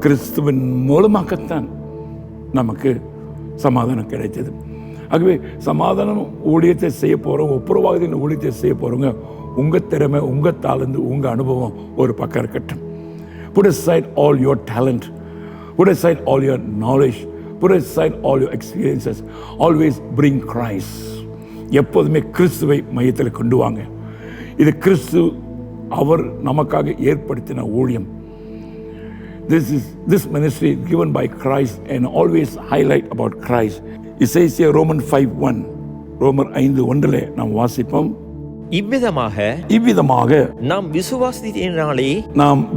கிறிஸ்துவின் மூலமாகத்தான் நமக்கு சமாதானம் கிடைத்தது. ஆகவே சமாதானம் ஊழியத்தை செய்ய போகிறோம், ஒப்புரவாகுதலின் ஊழியத்தை செய்ய போகிறவங்க உங்கள் திறமை, உங்கள் தாளந்து, உங்கள் அனுபவம் ஒரு பக்கம் இருக்கட்டும். Put aside all your talent, put aside all your knowledge, put aside all your experiences. Always bring Christ. எப்போதுமே கிறிஸ்துவை மையத்தில் கொண்டு வாங்க. இது கிறிஸ்து அவர் நமக்காக ஏற்படுத்தின ஊழியம். This ministry is given by Christ and always highlight about Christ. It says here Romans 5:1, ரோமர் 5:1 நாம் வாசிப்போம். இவ்விதமாக
நாம்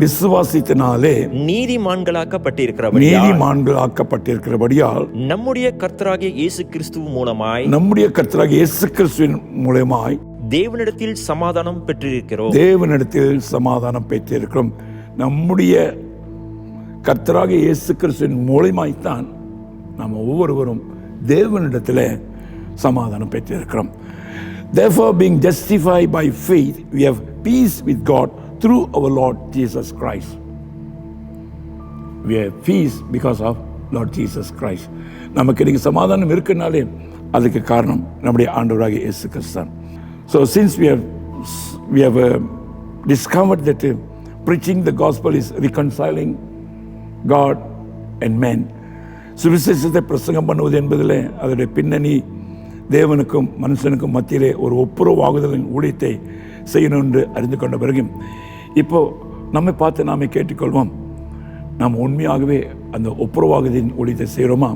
விசுவாசித்தனாலே நீதிமான்களாக்கப்பட்டிருக்கிறபடியால்
நம்முடைய கர்த்தராகிய இயேசு கிறிஸ்துவின் மூலமாய்
தேவனிடத்தில் சமாதானம் பெற்றிருக்கிறோம்.
நம்முடைய கர்த்தராகிய இயேசு கிறிஸ்துவின் மூலமாய்த்தான் நாம் ஒவ்வொருவரும் தேவனிடத்தில் சமாதானம் பெற்றிருக்கிறோம். Therefore, being justified by faith, we have peace with God through our Lord Jesus Christ. We have peace because of Lord Jesus Christ. நமக்கு இன்னைக்கு சமாதானம் இருக்குனாலே அதுக்கு காரணம் நம்முடைய ஆண்டவராகிய இயேசு கிறிஸ்து. So since we have discovered that preaching the gospel is reconciling God and man, சுவிசேஷத்தை பிரசங்கம் பண்ணுவது என்பதில் அதோடைய பின்னணி தேவனுக்கும் மனுஷனுக்கும் மத்தியிலே ஒரு ஒப்புரவாகுதலின் ஊழியத்தை செய்யணும் என்று அறிந்து கொண்ட பிறகு இப்போ நம்மை பார்த்து நாமே கேட்டுக்கொள்வோம், நாம் உண்மையாகவே அந்த ஒப்புரவாகுதலின் ஊழியத்தை செய்கிறோமா,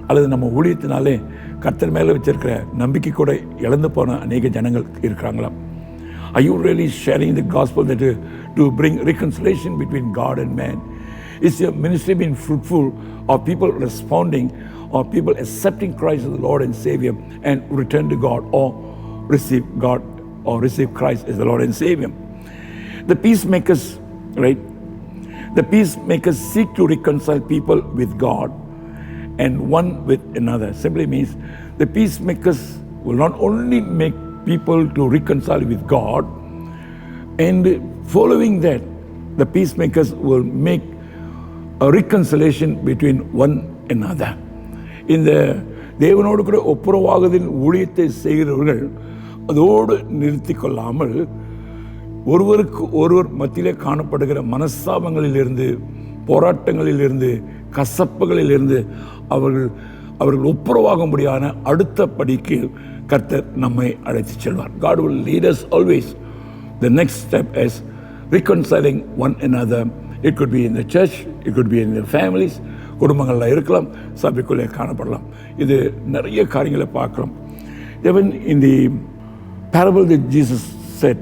அல்லது நம்ம ஊழியத்தினாலே கர்த்தர் மேலே வச்சிருக்கிற நம்பிக்கை கூட இழந்து போன அநேக ஜனங்கள் இருக்கிறாங்களா? Are you really sharing the gospel that to bring reconciliation between God and man? Is your ministry being fruitful? Are people responding? Are people accepting Christ as the Lord and Savior and return to God, or receive God or receive Christ as the Lord and Savior. The peacemakers, right? The peacemakers seek to reconcile people with God and one with another. Simply means the peacemakers will not only make people to reconcile with God, and following that, the peacemakers will make a reconciliation between one another. இந்த தேவனோடு கூட ஒப்புரவாகுதலின் ஊழியத்தை செய்கிறவர்கள் அதோடு நிறுத்தி கொள்ளாமல் ஒருவருக்கு ஒருவர் மத்தியிலே காணப்படுகிற மனஸ்தாபங்களிலிருந்து, போராட்டங்களிலிருந்து, கசப்புகளிலிருந்து அவர்கள் ஒப்புரவாகும்படியான அடுத்த படிக்கு கர்த்தர் நம்மை அழைத்து செல்வார். God will lead us always. The next step is reconciling one another. It could be in the church, it could be in the families, குடும்பங்களில் இருக்கலாம், சபைக்குள்ளே காணப்படலாம். இது நிறைய காரியங்களை பார்க்கலாம். Even in the parable that Jesus said,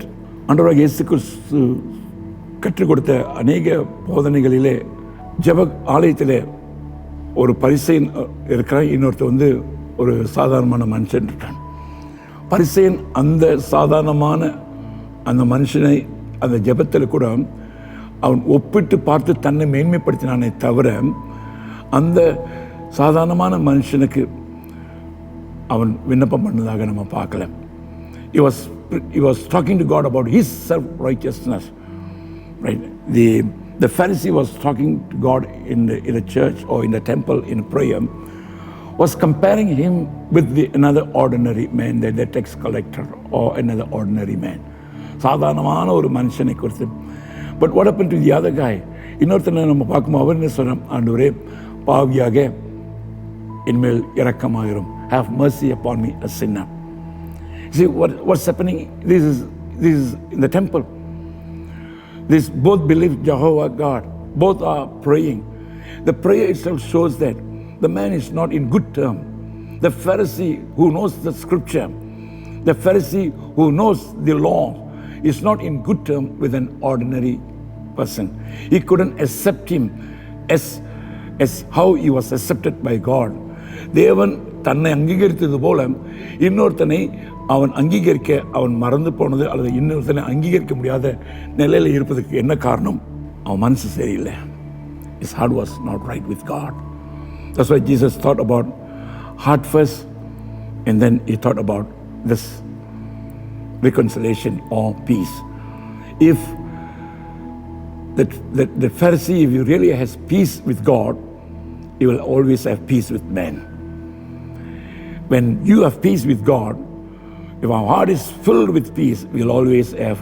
ஆண்டவராகிய இயேசு கிறிஸ்து கற்றுக் கொடுத்த அநேக போதனைகளிலே ஜெப ஆலயத்திலே ஒரு பரிசேயன் இருக்கிறான், இன்னொருத்தர் ஒரு சாதாரணமான மனுஷன் இருக்கான். பரிசேயன் அந்த சாதாரணமான அந்த மனுஷனை அந்த ஜெபத்தில் கூட அவன் ஒப்பிட்டு பார்த்து தன்னை மேன்மைப்படுத்தினானே தவிர அந்த சாதாரணமான மனுஷனுக்கு அவன் விண்ணப்பம் பண்ணதாக நம்ம பார்க்கல. He was talking to God about his self-righteousness, right? The Pharisee was talking to God in a church or in the temple in prayer, was comparing him with another ordinary man, the tax collector or another ordinary man. சாதாரணமான ஒரு மனுஷனை குறித்து. But what happened to the other guy? இன்னொருத்தனை நம்ம பார்க்கும்போது அவர் என்ன சொன்னான்? ஆண்டவரே, பாவியாக என்மேல் இரக்கமாயிரும். Have mercy upon me, a sinner. See what's happening? This is in the temple. This both believe Jehovah God. Both are praying. The prayer itself shows that the man is not in good term. The Pharisee who knows the scripture, the Pharisee who knows the law, is not in good term with an ordinary person. He couldn't accept him as how he was accepted by God. தேவன் தன்னை அங்கீகரித்தது போல இன்னொருத்தனை அவன் அங்கீகரிக்க அவன் மறந்து போனது அல்லது இன்னொருத்தனை அங்கீகரிக்க முடியாத நிலையில் இருப்பதற்கு என்ன காரணம்? அவன் மனசு சரியில்லை. His heart was not right with God. That's why Jesus thought about heart first, and then he thought about this reconciliation or peace. If the Pharisee, if he really has peace with God, he will always have peace with men. When you have peace with God, if our heart is filled with peace, we will always have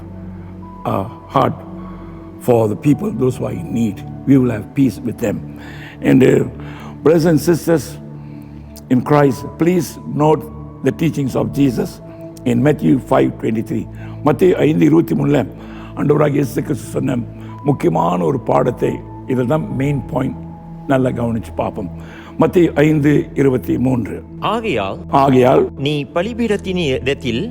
a heart for the people, those who are in need. We will have peace with them. And brothers and sisters in Christ, please note the teachings of Jesus in Matthew 5:23. மத்தேயு 5:23 ஆண்டவராகிய இயேசு கிறிஸ்து சொன்ன முக்கியமான ஒரு பாடத்தை, இதில் தான் மெயின் பாயிண்ட், நல்லா கவனிச்சு பார்ப்போம். மத்தேயு 5:23. ஆகையால்
நீ பலிபீடத்தினிடத்தில்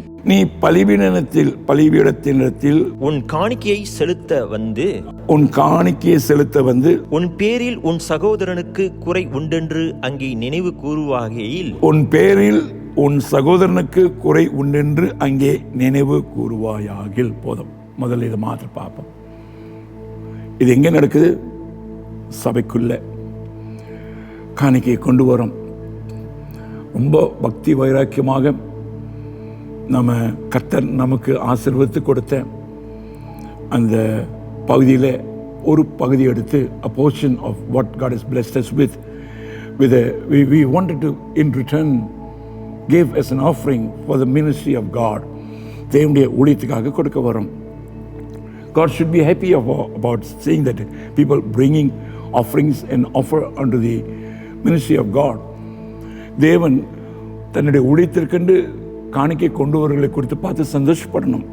உன் காணிக்கையை செலுத்த வந்து உன் பேரில் உன் சகோதரனுக்கு குறை உண்டென்று அங்கே நினைவு கூறுவாகையில் போதும். முதல்ல இதை மாத்திர பார்ப்போம். இது எங்க நடக்குது? சபைக்குள்ள காணிக்கையை கொண்டு வரோம். ரொம்ப பக்தி வைராக்கியமாக நம்ம கர்த்தர் நமக்கு ஆசீர்வதித்து கொடுத்த அந்த பகுதியில் ஒரு பகுதி எடுத்து a portion of what God has blessed us with we wanted to in return give as an offering for the ministry of God. தேவனுடைய ஊழியத்துக்காக கொடுக்க வரோம். God should be happy about seeing that people bringing offerings and offer unto the ministry of God. தேவன் தன்னுடைய ஊழியத்திற்கென்று காணிக்கை கொண்டு வரவர்களை குறித்து பார்த்து சந்தோஷப்படணும்.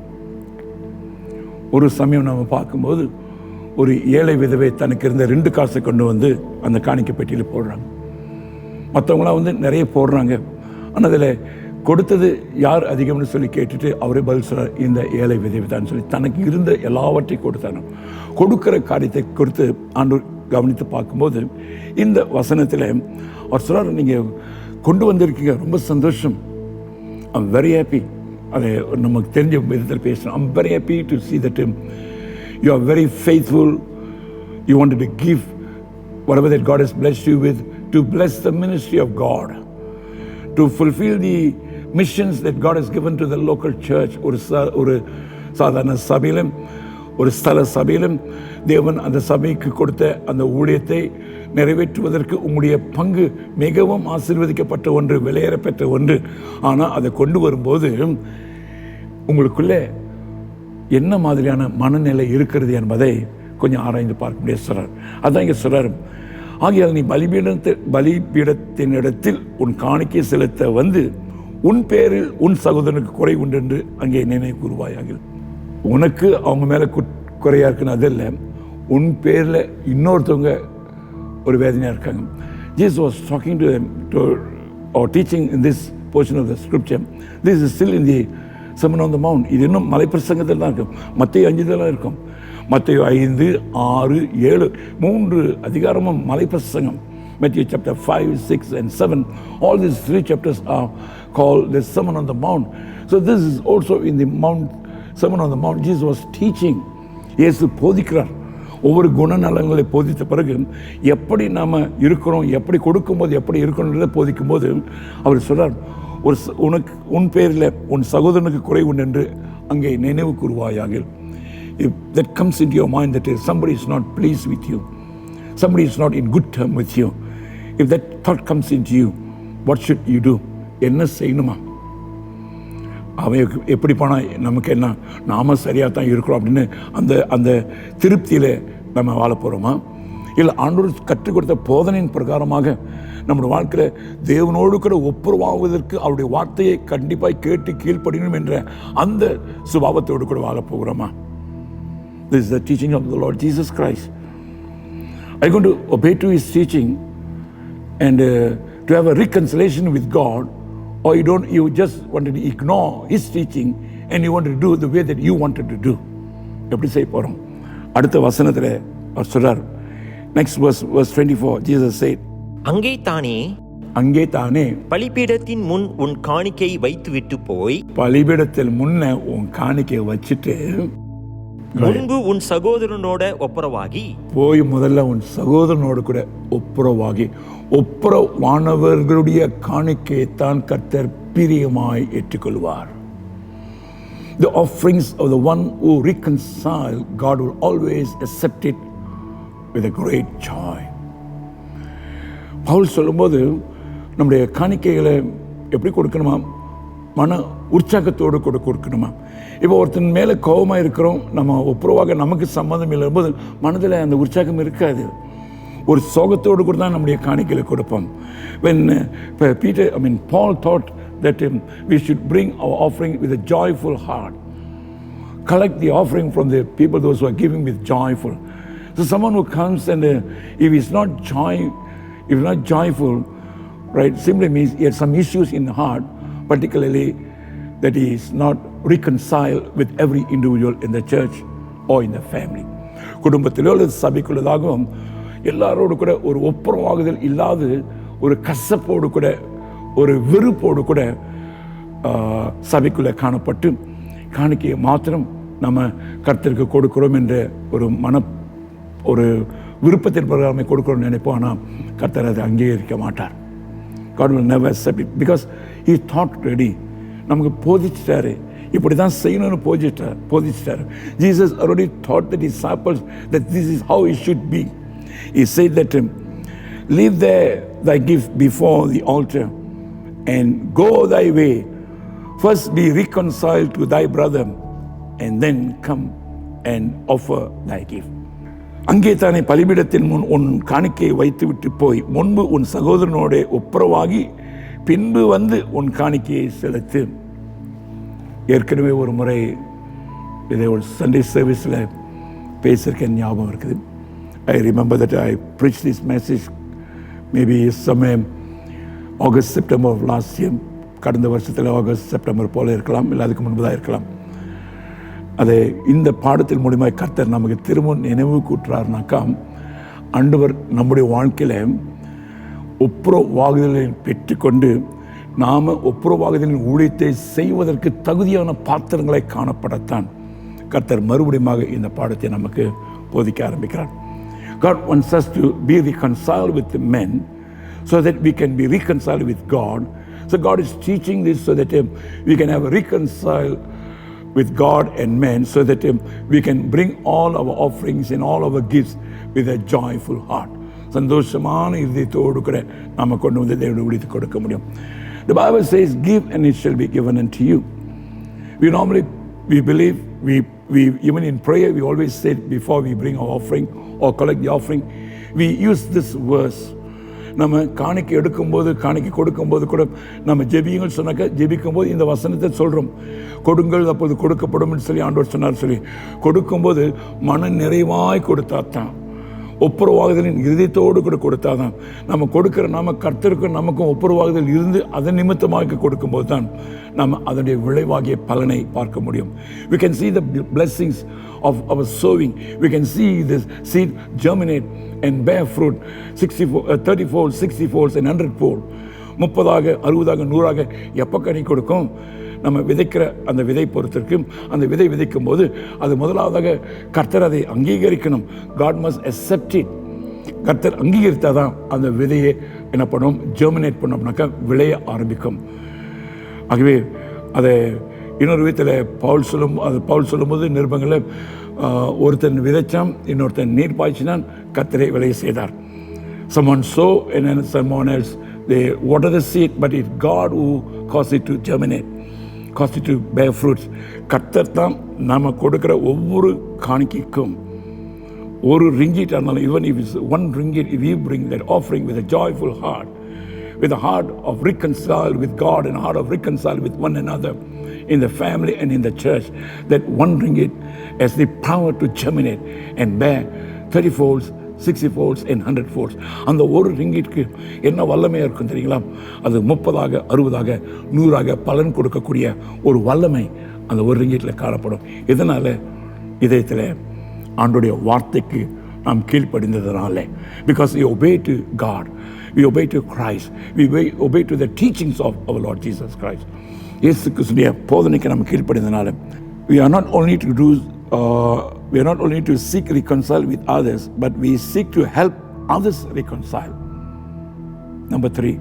ஒரு சமயம் நம்ம பார்க்கும்போது ஒரு ஏழை விதவை தனக்கு இருந்த 2 காசை கொண்டு வந்து அந்த காணிக்கை பெட்டியில் போடுறாங்க. மற்றவங்களாம் நிறைய போடுறாங்க. ஆனால் அதில் கொடுத்தது யார் அதிகம்னு சொல்லி கேட்டுட்டு அவரே பதில் சொல்றார், இந்த ஏழை விதவை தான் சொல்லி தனக்கு இருந்த எல்லாவற்றையும் கொடுத்தாங்க. கொடுக்கிற காரியத்தை கொடுத்து ஆண்டவர் கவனித்து பார்க்கும்போது இந்த வசனத்தில் அவர் சொல்றார், நீங்கள் கொண்டு வந்திருக்கீங்க, ரொம்ப சந்தோஷம், ஐம் வெரி ஹாப்பி, அதை நமக்கு தெரிஞ்ச விதத்தில் பேசணும். I'm very happy to see that you are very faithful. You wanted to give whatever that God has blessed you with to bless the ministry of God, to fulfill the missions that God has given to the local church. ஒரு சாதாரண சபையிலும் ஒரு ஸ்தல சபையிலும் தேவன் அந்த சபைக்கு கொடுத்த அந்த ஊழியத்தை நிறைவேற்றுவதற்கு உங்களுடைய பங்கு மிகவும் ஆசீர்வதிக்கப்பட்ட ஒன்று, விலையேறப்பெற்ற ஒன்று. ஆனால் அதை கொண்டு வரும்போது உங்களுக்குள்ளே என்ன மாதிரியான மனநிலை இருக்கிறது என்பதை கொஞ்சம் ஆராய்ந்து பார்க்க முடியாது சொல்றார். அதான் இங்கே சொல்றார், ஆகையால் நீ பலிபீடத்தின் இடத்தில் உன் காணிக்கை செலுத்த வந்து உன் பேரில் உன் சகோதரனுக்கு குறை உண்டு என்று அங்கே நினைவு கூறுவாயாக. உனக்கு அவங்க மேலே குறையா இருக்குன்னு அது இல்லை, உன் பேரில் இன்னொருத்தவங்க ஒரு வேதனையாக இருக்காங்க. Jesus was talking to them or teaching in this portion of the scripture. This is still in the Sermon on the Mount. இது இன்னும் மலைப்பிரசங்கத்தில் தான் இருக்கும். மத்தேயு 5 இருக்கும். மத்தேயு 5, 6, 7 3 அதிகாரமும் மலைப்பிரசங்கம். Matthew chapter 5, 6 and 7. All these 3 chapters are called the Sermon on the Mount. So this is also in the Sermon on the Mount. Jesus was teaching. இயேசு போதிக்கிறார். ஒவ்வொரு குணநலங்களை போதித்த பிறகு எப்படி நாம் இருக்கிறோம், எப்படி கொடுக்கும்போது எப்படி இருக்கணுன்றதை போதிக்கும்போது அவர் சொல்றார், உனக்கு உன் பேரில் உன் சகோதரனுக்கு குறை உண்டு என்று அங்கே நினைவு கூறுவாயாக. If that comes into your mind that somebody is not pleased with you, somebody is not in good term with you, if that thought comes into you, what should you do? என்ன செய்யணுமா? அவன் எப்படி போனால் நமக்கு என்ன, நாம சரியாக தான் இருக்கிறோம் அப்படின்னு அந்த திருப்தியில் நம்ம வாழ போகிறோமா? இல்லை ஆண்டவர் கற்றுக் கொடுத்த போதனையின் பிரகாரமாக நம்முடைய வாழ்க்கையில் தேவனோடு கூட ஒப்புரவாகுவதற்கு அவருடைய வார்த்தையை கண்டிப்பாக கேட்டு கீழ்ப்படியணும் என்ற அந்த சுபாவத்தோடு கூட வாழ போகிறோமா? This is the teaching of the Lord Jesus Christ. Are you going to obey to his teaching and to have a reconciliation with God, or you just wanted to ignore his teaching and you wanted to do the way that you wanted to do? எப்படி செய்ய போகிறோம்? அடுத்த வசனத்தில் அவர் சொல்றார். Next verse 24, Jesus said, அங்கே தானே
பலிபீடத்தின் முன் உன் காணிக்கை வைத்துவிட்டு போய்,
பலிபீடத்தில் முன்ன உன் காணிக்கை வச்சுட்டு
முன்பு உன் சகோதரனோட ஒப்புரவாகி,
போய் முதல்ல உன் சகோதரனோடு கூட ஒப்புரவாகி, ஒப்புரவானவர்களுடைய காணிக்கையைத்தான் கர்த்தர் பிரியமாய் ஏற்றுக்கொள்வார். The offerings of the one who reconcile, God will always accept it with a great joy. Pavul சொல்லும்போது நம்முடைய காணிக்கைகளை எப்படி கொடுக்கணுமா? மன உற்சாகத்தோடு கொடுக்கணுமா? இப்போ ஒருத்தன் மேலே கோபமாக இருக்கிறோம், நம்ம ஒப்புரவாக நமக்கு சம்மந்தம் இல்லைம்போது மனதில் அந்த உற்சாகம் இருக்காது. ஒரு சோகத்தோடு கூட தான் நம்முடைய காணிக்கைகளை கொடுப்போம். When Paul thought that we should bring our offering with a joyful heart. Collect the offering from the people, those who are giving with joyful. So someone who comes and if he's not joyful, right, simply means he has some issues in the heart, particularly that he is not reconciled with every individual in the church or in the family. குடும்பத்திலோ அல்லது சபைக்குள்ளதாகவும் எல்லாரோடு கூட ஒரு ஒப்புரவாகுதல் இல்லாது ஒரு கசப்போடு கூட ஒரு வெறுப்போடு கூட சபைக்குள்ளே காணப்பட்டு காணிக்கையை மாத்திரம் நம்ம கர்த்தருக்கு கொடுக்கிறோம் என்ற ஒரு விருப்பத்தின் பிரகாரமே கொடுக்கிறோம்னு நினைப்போம். ஆனால் கர்த்தர் அதை அங்கீகரிக்க மாட்டார். God will never accept it because he thought ready. நமக்கு போதிச்சிட்டாரு, இப்படி தான் செய்யணும்னு போதிச்சிட்டாரு. Jesus already taught the disciples that this is how it should be. He said that leave there thy gift before the altar and go thy way. First be reconciled to thy brother and then come and offer thy gift. அங்கே தானே பலிபீடத்தின் முன் உன் காணிக்கையை வைத்து விட்டு போய் முன்பு உன் சகோதரனோட ஒப்புரவாகி பின்பு வந்து உன் காணிக்கையை செலுத்து. ஏற்கனவே ஒரு முறை இதை ஒரு சண்டே சர்வீஸில் பேசியிருக்கேன், ஞாபகம் இருக்குது. I remember that I preached this message maybe somewhere August, September of last year. கடந்த வருஷத்தில் ஆகஸ்ட் செப்டம்பர் போல இருக்கலாம், இல்லை அதுக்கு முன்பு தான் இருக்கலாம். அதை இந்த பாடத்தின் மூலமாக கர்த்தர் நமக்கு திரும்ப நினைவு கூட்டுறாருனாக்கா, ஆண்டவர் நம்முடைய வாழ்க்கையில் ஒப்புரவாகுதலை பெற்றுக்கொண்டு நாம ஒப்புரவாகுதலின் ஊழியத்தை செய்வதற்கு தகுதியான பாத்திரங்களை காணப்படத்தான் கர்த்தர் மறுபடியும் இந்த பாடத்தை நமக்கு போதிக்க ஆரம்பிக்கிறார். God wants us to be reconciled with the men so that we can be reconciled with God. So God is teaching this so that we can have a reconcile with God and men, so that we can bring all our offerings and all our gifts with a joyful heart. சந்தோஷமான இதயத்தோடு கூட நாம கொண்டு வந்து தேவனுடைய ஊழியத்தை கொடுக்க முடியும். The Bible says, give and it shall be given unto you. We believe, we even in prayer, we always say before we bring our offering or collect the offering, we use this verse. நம்ம காணிக்கை எடுக்கும்போது, காணிக்கை கொடுக்கும்போது கூட நம்ம ஜெபியுங்கள் சொன்னாக்க, ஜெபிக்கும்போது இந்த வசனத்தை சொல்கிறோம், கொடுங்கள் அப்போது கொடுக்கப்படும் சொல்லி ஆண்டவர் சொன்னார் சொல்லி. கொடுக்கும்போது மன நிறைவாய் கொடுத்தாத்தான், ஒப்புரவாகுதலின் இருதயத்தோடு கூட கொடுத்தாதான். நம்ம கொடுக்கிற நாம கர்த்தருக்கும் நமக்கும் ஒப்புரவாகுதல் இருந்து அதன் நிமித்தமாக கொடுக்கும்போது தான் நம்ம அதனுடைய விளைவாகிய பலனை பார்க்க முடியும். We can see the blessings of our sowing. We can see the seed germinate and bear fruit 30-fold, 60-fold and 100-fold. 30, 60, 100 எப்போ கனி கொடுக்கும்? நம்ம விதைக்கிற அந்த விதை பொறுத்திருக்கு. அந்த விதை விதைக்கும் போது அது முதலாவதாக கர்த்தர் அதை அங்கீகரிக்கணும். God must accept it. கர்த்தர் அங்கீகரித்தாதான் அந்த விதையை என்ன பண்ணும், ஜெர்மினேட் பண்ணோம்னாக்கா விளைய ஆரம்பிக்கும். ஆகவே அதை இன்னொரு விதத்தில் பவுல் சொல்லும்போது நிருபங்களில் ஒருத்தன் விதைச்சான், இன்னொருத்தன் நீர் பாய்ச்சினான், கர்த்தரை விளைய செய்தார். Someone sow and then someone else they water the seed, but it's God who caused it to germinate, caused it to bear fruits. கர்த்தர் தான் நாம் கொடுக்கிற ஒவ்வொரு காணிக்கைக்கும் ஒரு ரிங்கிட் ஆனாலும், even if it's 1 ringgit, if you bring that offering with a joyful heart, with a heart of reconcile with God and a heart of reconcile with one another in the family and in the church, that 1 ringgit has the power to germinate and bear 30-folds, 60-folds and 100-folds. அந்த ஒரு ரிங்கிட்க்கு என்ன வல்லமையாக இருக்கும் தெரியுங்களா? அது 30, 60, 100 பலன் கொடுக்கக்கூடிய ஒரு வல்லமை அந்த ஒரு ரிங்கிட்டில் காணப்படும். இதனால் இதயத்தில் ஆண்டோடைய வார்த்தைக்கு நாம் கீழ்ப்படிந்ததுனால, because we obey to God, we obey to Christ, we obey to the teachings of our Lord Jesus Christ. இயேசு கிறிஸ்துவின் போதனைக்கு நாம் கீழ்ப்படிந்ததுனால, we are not only to seek reconcile with others, but we seek to help others reconcile. Number 3,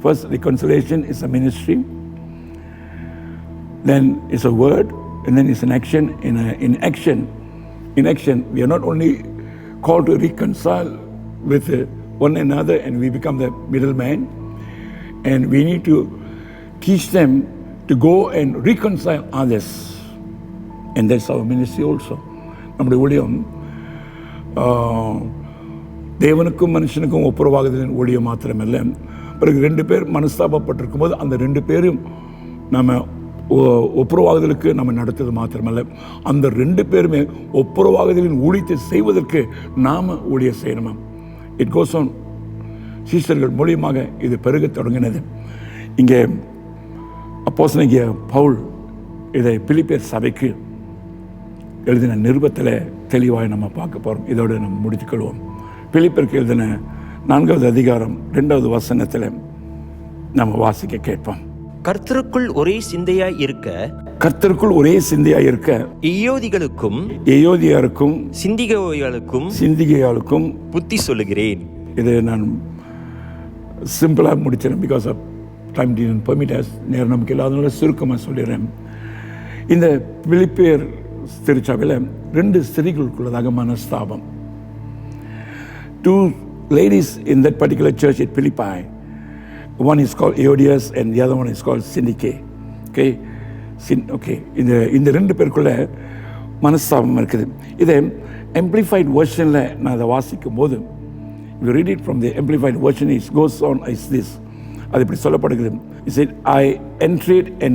first, reconciliation is a ministry, then it's a word, and then it's an action. In action, we are not only called to reconcile with one another and we become the middleman, and we need to teach them to go and reconcile others, and that's our ministry also. நம்முடைய ஊழியம் தேவனுக்கும் மனுஷனுக்கும் ஒப்புரவாகுதலின் ஊழியம் மாத்திரமல்ல, பிறகு 2 பேர் மனஸ்தாபப்பட்டிருக்கும் போது அந்த 2 பேரும் நம்ம ஒப்புரவாகுதலுக்கு நம்ம நடத்துவது மாத்திரமல்ல, அந்த 2 பேருமே ஒப்புரவாகுதலின் ஊழியத்தை செய்வதற்கு நாம ஊழியம் செய்யணுமா. It goes on. சீஷர்கள் மூலியமாக இது பெருக தொடங்கினது. இங்கே அப்போஸ்தலனாகிய பவுல் இதை பிலிப்பியர் சபைக்கு எழுதின நிருபத்தில் தெளிவாக நம்ம பார்க்க போகிறோம். இதோடு நம்ம முடித்துக்கொள்வோம். பிலிப்பியருக்கு எழுதின 4வது அதிகாரம் 2வது வசனத்தில் நம்ம வாசிக்க கேட்போம்.
கர்த்தருக்குள் ஒரே சிந்தையாய் இருக்க, ஏயோதியாருக்கும் சிந்திகையாளுக்கும் புத்தி சொல்லுகிறேன்.
இது நான் சிம்பிளாக முடிச்சிடறேன். Because of time didn't permit us. நேரம் நமக்கு இல்லாதனால சுருக்கமாக சொல்லிடுறேன். இந்த பிலிப்பியர் திருச்சபையில் 2 ஸ்திரீகளுக்குள்ளதாக மனஸ்தாபம். 2 ladies in that particular church at Philippi. One is called Euodias and the other one is called Syntyche. Okay. இந்த 2 பேருக்குள்ள மனஸ்தாபம் இருக்குது. இதை amplified versionல நான் அதை வாசிக்கும் போது, if you read it from the amplified version, it goes on as this. அது இப்படி சொல்லப்படுகிறது. It said, I entreat and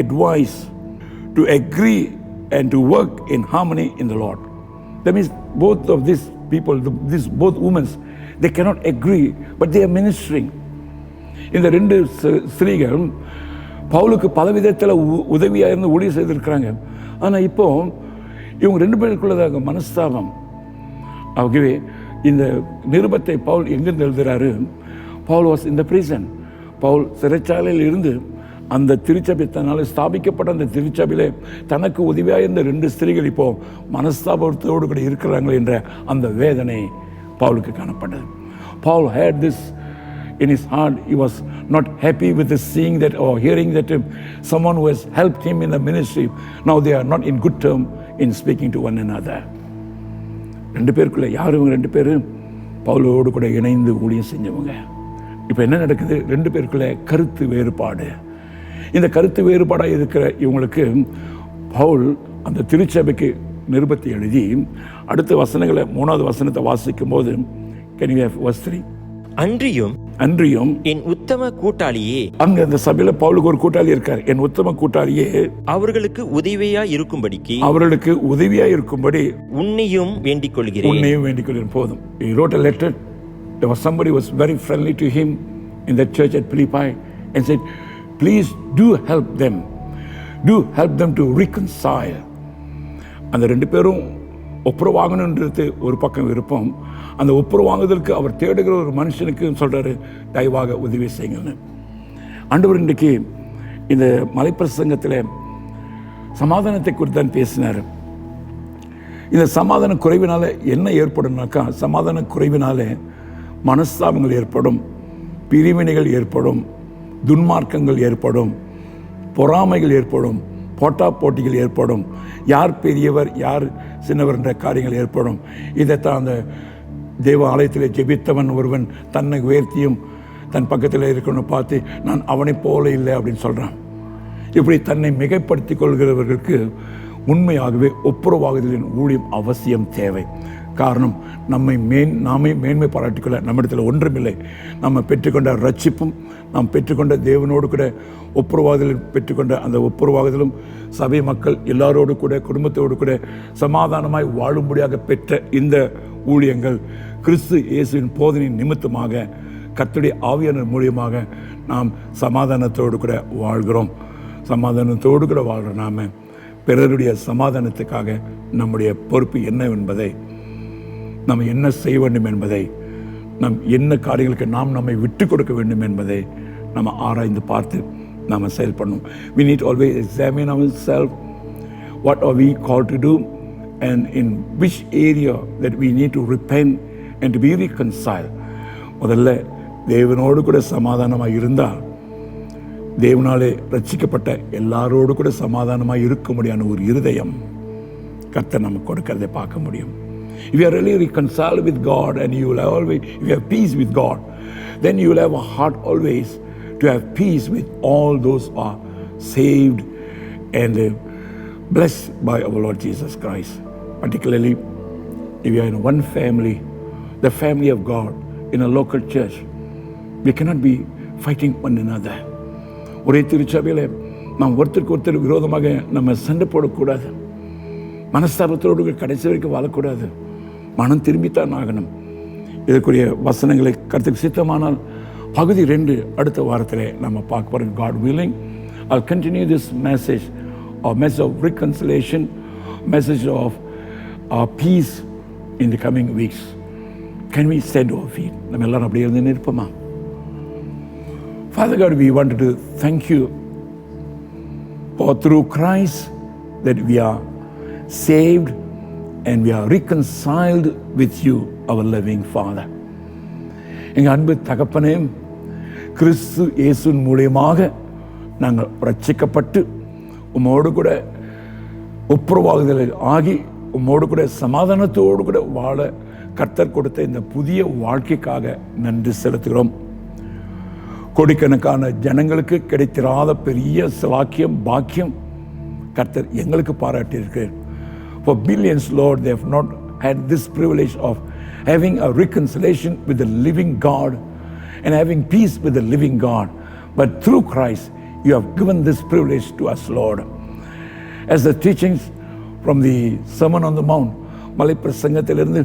advise to agree and to work in harmony in the Lord. That means both of these people, both women, they cannot agree, but they are ministering. இந்த 2 ஸ்திரீகள் பவுலுக்கு பல விதத்தில் உதவியாக இருந்து ஊழியம் செய்திருக்கிறாங்க. ஆனால் இப்போ இவங்க 2 பேருக்குள்ளதாக மனஸ்தாபம். ஆகவே இந்த நிருபத்தை பவுல் எங்கிருந்து எழுதுகிறாரு? Paul was in the prison. Pavul சிறைச்சாலையில் இருந்து அந்த திருச்சபை தன்னால் ஸ்தாபிக்கப்பட்ட அந்த திருச்சபையிலே தனக்கு உதவியாக இருந்த 2 ஸ்திரீகள் இப்போ மனஸ்தாபத்தோடு கூட இருக்கிறாங்க என்ற அந்த வேதனை பவுலுக்கு காணப்பட்டது. Paul had this in his heart. He was not happy with the seeing that or hearing that someone who has helped him in the ministry, now they are not in good term in speaking to one another. 2 பேருக்குள்ள யாரும் 2 பேரும் பவுலோடு கூட இணைந்து ஊழியம் செஞ்சவங்க. இப்போ என்ன நடக்குது? 2 பேருக்குள்ள கருத்து வேறுபாடு. இந்த கருத்து வேறுபாடாக இருக்கிற இவங்களுக்கு பவுல் அந்த திருச்சபைக்கு நிருபத்தை எழுதி அடுத்த வசனங்களை 3வது வசனத்தை வாசிக்கும் போது can you have verse 3? அன்றியும்
என் உத்தம கூட்டாளியே,
அங்க அந்த சபையில பவுலுக்கு ஒரு கூட்டாளி இருக்கார். என் உத்தம கூட்டாளியே,
அவர்களுக்கு உதவியா இருக்கும்படி உன்னையும் வேண்டிக் கொள்கிறேன்.
போதும். He wrote a letter. There was somebody who was very friendly to him in that church at Philippi and said, please do help them to reconcile. அந்த 2 பேரும் ஒப்புரவாங்கணுன்றது ஒரு பக்கம் விருப்பம். அந்த ஒப்புரவாங்குதலுக்கு அவர் தேடுகிற ஒரு மனுஷனுக்கு சொல்றாரு, தயவாக உதவி செய்யுங்கன்னு. ஆண்டவர் இன்றைக்கு இந்த மலைப்பிரசங்கத்தில் சமாதானத்தை குறித்து தான் பேசினார். இந்த சமாதான குறைவினால என்ன ஏற்படும்னாக்கா, சமாதான குறைவினால மனஸ்தாபங்கள் ஏற்படும், பிரிவினைகள் ஏற்படும், துன்மார்க்கங்கள் ஏற்படும், பொறாமைகள் ஏற்படும், போட்டிகள் ஏற்படும், யார் பெரியவர் யார் சின்னவர் என்ற காரியங்கள் ஏற்படும். இதைத்தான் அந்த தேவ ஆலயத்தில் ஜெபித்தவன் ஒருவன் தன்னை உயர்த்தியும் தன் பக்கத்தில் இருக்கணும் பார்த்து நான் அவனை போல இல்லை அப்படின்னு சொல்கிறான். இப்படி தன்னை மிகைப்படுத்தி கொள்கிறவர்களுக்கு உண்மையாகவே ஒப்புரவாகுதலின் ஊழியம் அவசியம் தேவை. காரணம், நாமே மேன்மை பாராட்டிக்கொள்ள நம்மிடத்தில் ஒன்றுமில்லை. நம்ம பெற்றுக்கொண்ட ரட்சிப்பும் நாம் பெற்றுக்கொண்ட தேவனோடு கூட ஒப்புரவாகுதலில் பெற்றுக்கொண்ட அந்த ஒப்புரவாகுதலும் சபை மக்கள் எல்லாரோடு கூட குடும்பத்தோடு கூட சமாதானமாய் வாழும்படியாக பெற்ற இந்த ஊழியங்கள் கிறிஸ்து இயேசுவின் போதனையின் நிமித்தமாக கர்த்தருடைய ஆவியானவர் மூலியமாக நாம் சமாதானத்தோடு கூட வாழ்கிறோம். சமாதானத்தோடு கூட வாழ்கிற நாம் பிறருடைய சமாதானத்துக்காக நம்முடைய பொறுப்பு என்னவென்பதை, நாம் என்ன செய்ய வேண்டும் என்பதை, நம் என்ன காரியங்களுக்கு நாம் நம்மை விட்டு கொடுக்க வேண்டும் என்பதை நம்ம ஆராய்ந்து பார்த்து நாம் செயல்படணும். We need to always examine ourselves. What are we called to do and in which area that we need to repent and to be reconciled. முதல்ல தேவனோடு கூட சமாதானமாக இருந்தால் தேவனாலே ரட்சிக்கப்பட்ட எல்லாரோடு கூட சமாதானமாக இருக்க முடியாத ஒரு இருதயம் கர்த்தர் நமக்கு கொடுக்கிறதை பார்க்க முடியும். If you are really reconciled with God and you will always, if you have peace with God, then you will have a heart always to have peace with all those who are saved and blessed by our Lord Jesus Christ. Particularly if you are in one family, the family of God, in a local church, we cannot be fighting one another. ஒரே திருச்சபையில் நாம் ஒருத்தருக்கு விரோதமாக நம்ம சண்டை போடக்கூடாது. மனஸ்தாபத்தோடு கடைசி வரைக்கும் வாழக்கூடாது. மனம் திரும்பித்தான் ஆகணும். இதற்குரிய வசனங்களை கருத்துக்கு சித்தமானால் பகுதி 2 அடுத்த வாரத்தில் நம்ம பார்க்க போகிறோம். God willing, I'll continue this message of reconciliation, message of peace in the coming weeks. Can we stand to our feet? நம்ம எல்லாரும் அப்படியே இருந்து நிற்போமா? Father God, we wanted to thank you for through Christ that we are saved and we are reconciled with you, our living Father. எங்கள் அன்பு தகப்பனே, கிறிஸ்து இயேசுவின் மூலியமாக நாங்கள் ரட்சிக்கப்பட்டு உம்மோடு கூட ஒப்புரவாகுதல் ஆகி உம்மோடு கூட சமாதானத்தோடு கூட வாழ கர்த்தர் கொடுத்த இந்த புதிய வாழ்க்கைக்காக நன்றி செலுத்துகிறோம். கோடிக்கணக்கான ஜனங்களுக்கு கிடைத்திராத பெரிய சிலாக்கியம் பாக்கியம் கர்த்தர் எங்களுக்கு பாராட்டியிருக்கிறார். For billions, Lord, they have not had this privilege of having a reconciliation with the living God and having peace with the living God. But through Christ, you have given this privilege to us, Lord. As the teachings from the Sermon on the Mount, மலை பிரசங்கத்திலிருந்து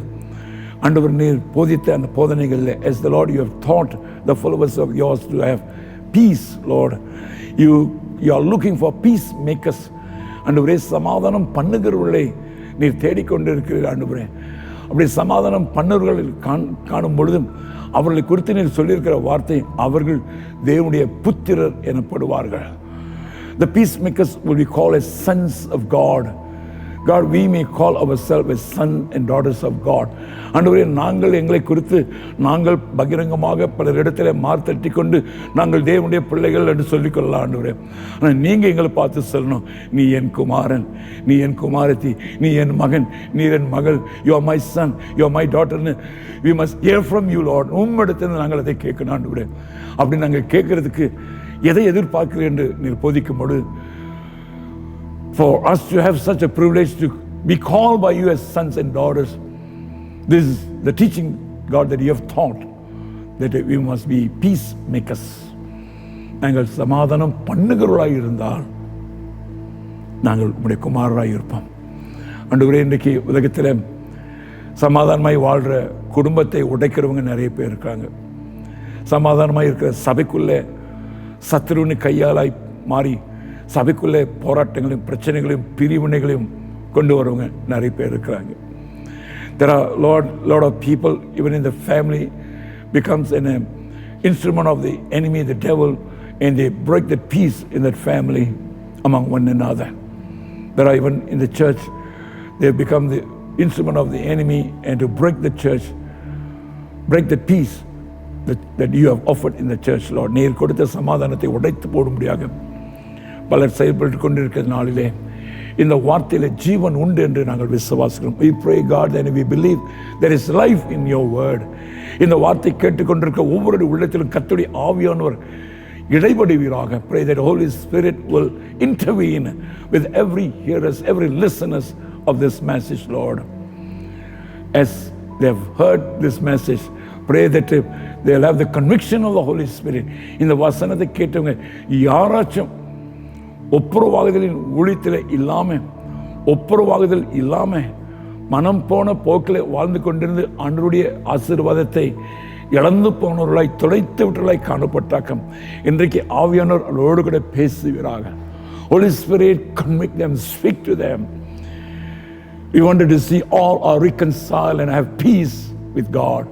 ஆண்டவர் நீர் போதித்த அந்த போதனைகளில், as the Lord, you have taught the followers of yours to have peace, Lord. You are looking for peacemakers. ஆண்டவரே, சமாதானம் பண்ணுகிறவர்களை நீர் தேடிக்கொண்டு இருக்கிற ஆண்டவரே, அப்படி சமாதானம் பண்ணுறவர்கள் காணும் பொழுதும் அவர்களை குறித்து நீர் சொல்லியிருக்கிற வார்த்தை, அவர்கள் தேவனுடைய புத்திரர் எனப்படுவார்கள். The peacemakers will be called as sons of God. God, we may call ourselves as sons and daughters of God. ஆண்டவரே, நாங்கள் எங்களை குறித்து நாங்கள் பகிரங்கமாக பலர் இடத்துல மார்த்தட்டி கொண்டு நாங்கள் தேவனுடைய பிள்ளைகள் என்று சொல்லிக்கொள்ளலாம் ஆண்டவரே. ஆனால் நீங்கள் எங்களை பார்த்து சொல்லணும், நீ என் குமாரன், நீ என் குமாரத்தி, நீ என் மகன், நீ என் மகள், you are my son, you are my டாட்டர்னு we must hear from you Lord. உம்மிடத்தில் நாங்கள் அதை கேட்கணும் ஆண்டவரே. அப்படி நாங்கள் கேட்கறதுக்கு எதை எதிர்பார்க்கிறேன் என்று நீர் போதிக்கும்போது, for us to have such a privilege to be called by you as sons and daughters, this is the teaching, God, that you have taught, that we must be peacemakers. நாங்கள் சமாதானம் பண்ணுகிறவர்களாக இருந்தால் நாங்கள் உம்முடைய குமாரராக இருப்போம் ஆண்டவரே. இன்றைக்கு உலகத்தில் சமாதானமாய் வாழ்கிற குடும்பத்தை உடைக்கிறவங்க நிறைய பேர் இருக்காங்க. சமாதானமாக இருக்கிற சபைக்குள்ளே சத்துருவின் கையாலாய் மாறி சபைக்குள்ளே போராட்டங்களையும் பிரச்சனைகளையும் பிரிவினைகளையும் கொண்டு வரவங்க நிறைய பேர் இருக்கிறாங்க. There are lot of people even in the family becomes an instrument of the enemy, the devil, and they break the peace in that family among one another. There are even in the church, they have become the instrument of the enemy, and to break the church, break the peace that you have offered in the church, Lord. நீர் கொடுத்த சமாதானத்தை உடைத்து போடும்படியாக பலர் செயல்பட்டு கொண்டிருக்கிற நாளிலே இந்த வார்த்தையில ஜீவன் உண்டு என்று நாங்கள் விசுவாசிக்கிறோம். We pray God and we believe there is life in your word. இந்த வார்த்தை கேட்டுக்கொண்டிருக்க ஒவ்வொரு உள்ளத்திலும் கர்த்தருடைய ஆவியானவர் இடைபடுவீராக. Pray that Holy Spirit will intervene with every hearers, every listeners of this message, Lord. As they have heard this message, pray that they'll have the conviction of the Holy Spirit. இந்த வசனத்தை கேட்டவங்க யாராச்சும் ஒப்புரவாகுதலின் ஊழியத்தில் ஒப்புரவாகுதல் இல்லாமல் மனம் போன போக்கில் வாழ்ந்து கொண்டிருந்து ஆண்டவருடைய ஆசீர்வாதத்தை இழந்து போனவர்களாய் துடைத்து விட்டவர்களாய் காணப்பட்டாக்கம் இன்றைக்கு ஆவியானவர் அவரோடு கூட பேசுவீராக. Holy Spirit, convict them, speak to them. We wanted to see all are reconciled and have peace with God.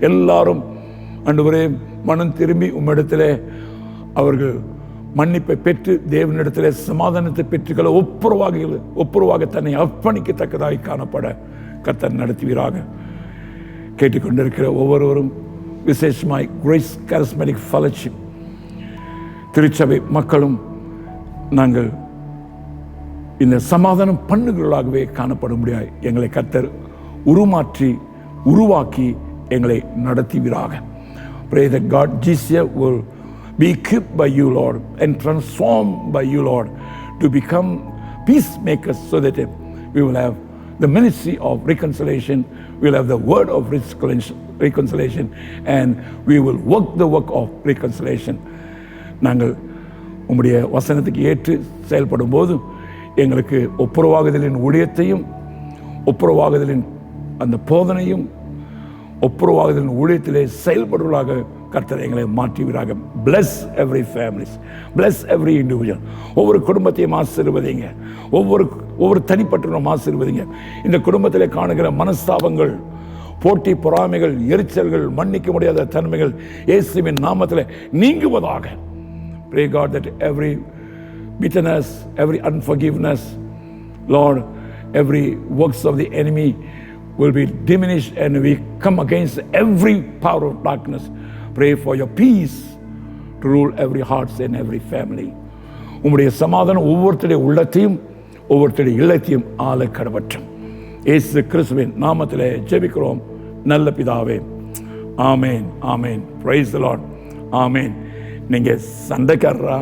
எல்லாரும் ஆண்டவரே மனம் திரும்பி உம்மிடத்திலே அவர்கள் மன்னிப்பை பெற்று தேவனிடத்திலே சமாதானத்தை பெற்றுக்கொள்ள ஒப்புரவாக தன்னை அர்ப்பணிக்கத்தக்கதாய் காணப்பட கர்த்தர் நடத்துவீராக. கேட்டுக்கொண்டிருக்கிற ஒவ்வொருவரும் விசேஷமாய் கிரேஸ் charismatic fellowship திருச்சபை மக்களும் நாங்கள் இந்த சமாதானம் பண்ணுகிறவர்களாகவே காணப்பட முடியாது. எங்களை கர்த்தர் உருவாக்கி எங்களை நடத்துவீராக. Pray that God Jesus will be equipped by you, Lord, and transformed by you, Lord, to become peacemakers so that we will have the ministry of reconciliation, we will have the word of reconciliation, and we will work the work of reconciliation. நாங்கள் உம்முடைய வசனத்துக்கு ஏற்று செயல்படும் போது எங்களுக்கு ஒப்புரவாகுதலின் ஊழியத்தையும் ஒப்புரவாகுதலின் அந்த போதனையும் ஒப்புரவாகுதலின் ஊழியத்திலே செயல்படுவதாக கர்த்தர் எங்களை மாற்றுவீராக. Bless every family, bless every individual. ஒவ்வொரு குடும்பத்தையும் ஆசீர்வதிங்க, ஒவ்வொரு தனிப்பட்டவரும் ஆசீர்வதிங்க. இந்த குடும்பத்திலே காணுகிற மனஸ்தாபங்கள், போட்டி பொறாமைகள், எரிச்சல்கள், மன்னிக்க முடியாத தன்மைகள் இயேசுவின் நாமத்திலே நீங்குவதாக. Pray God that every bitterness, every unforgiveness, Lord, every works of the enemy will be diminished and we come against every power of darkness. Pray for your peace to rule every hearts and every family. உம்முடைய சமாதானம் ஒவ்வொருத்தருடைய உள்ளத்தையும் ஒவ்வொருத்தருடைய இல்லத்தையும் ஆள கடவற்றும். இயேசு கிறிஸ்துவின் நாமத்திலே ஜெபிக்கிறோம் நல்ல பிதாவே. ஆமேன், ஆமேன். Praise the Lord. ஆமேன். நீங்க சண்டைக்காரரா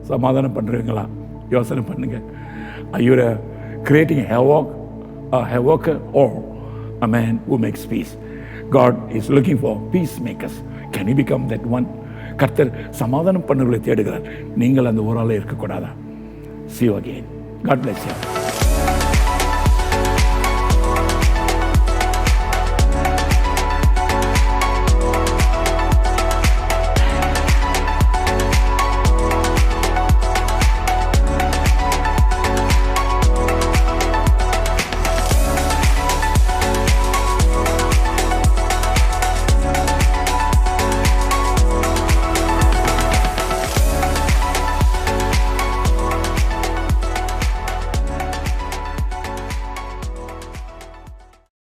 சமாதானம் பண்றீங்களா? யோசனை பண்ணுங்க. Are you creating a havoc or a man who makes peace? God is looking for peacemakers. Can you become that one? கர்த்தர் சமாதானம் பண்ணுவதை தேடுகிறார். நீங்கள் அந்த ஒரு ஆளே இருக்கக்கூடாதா? See you again. God bless you.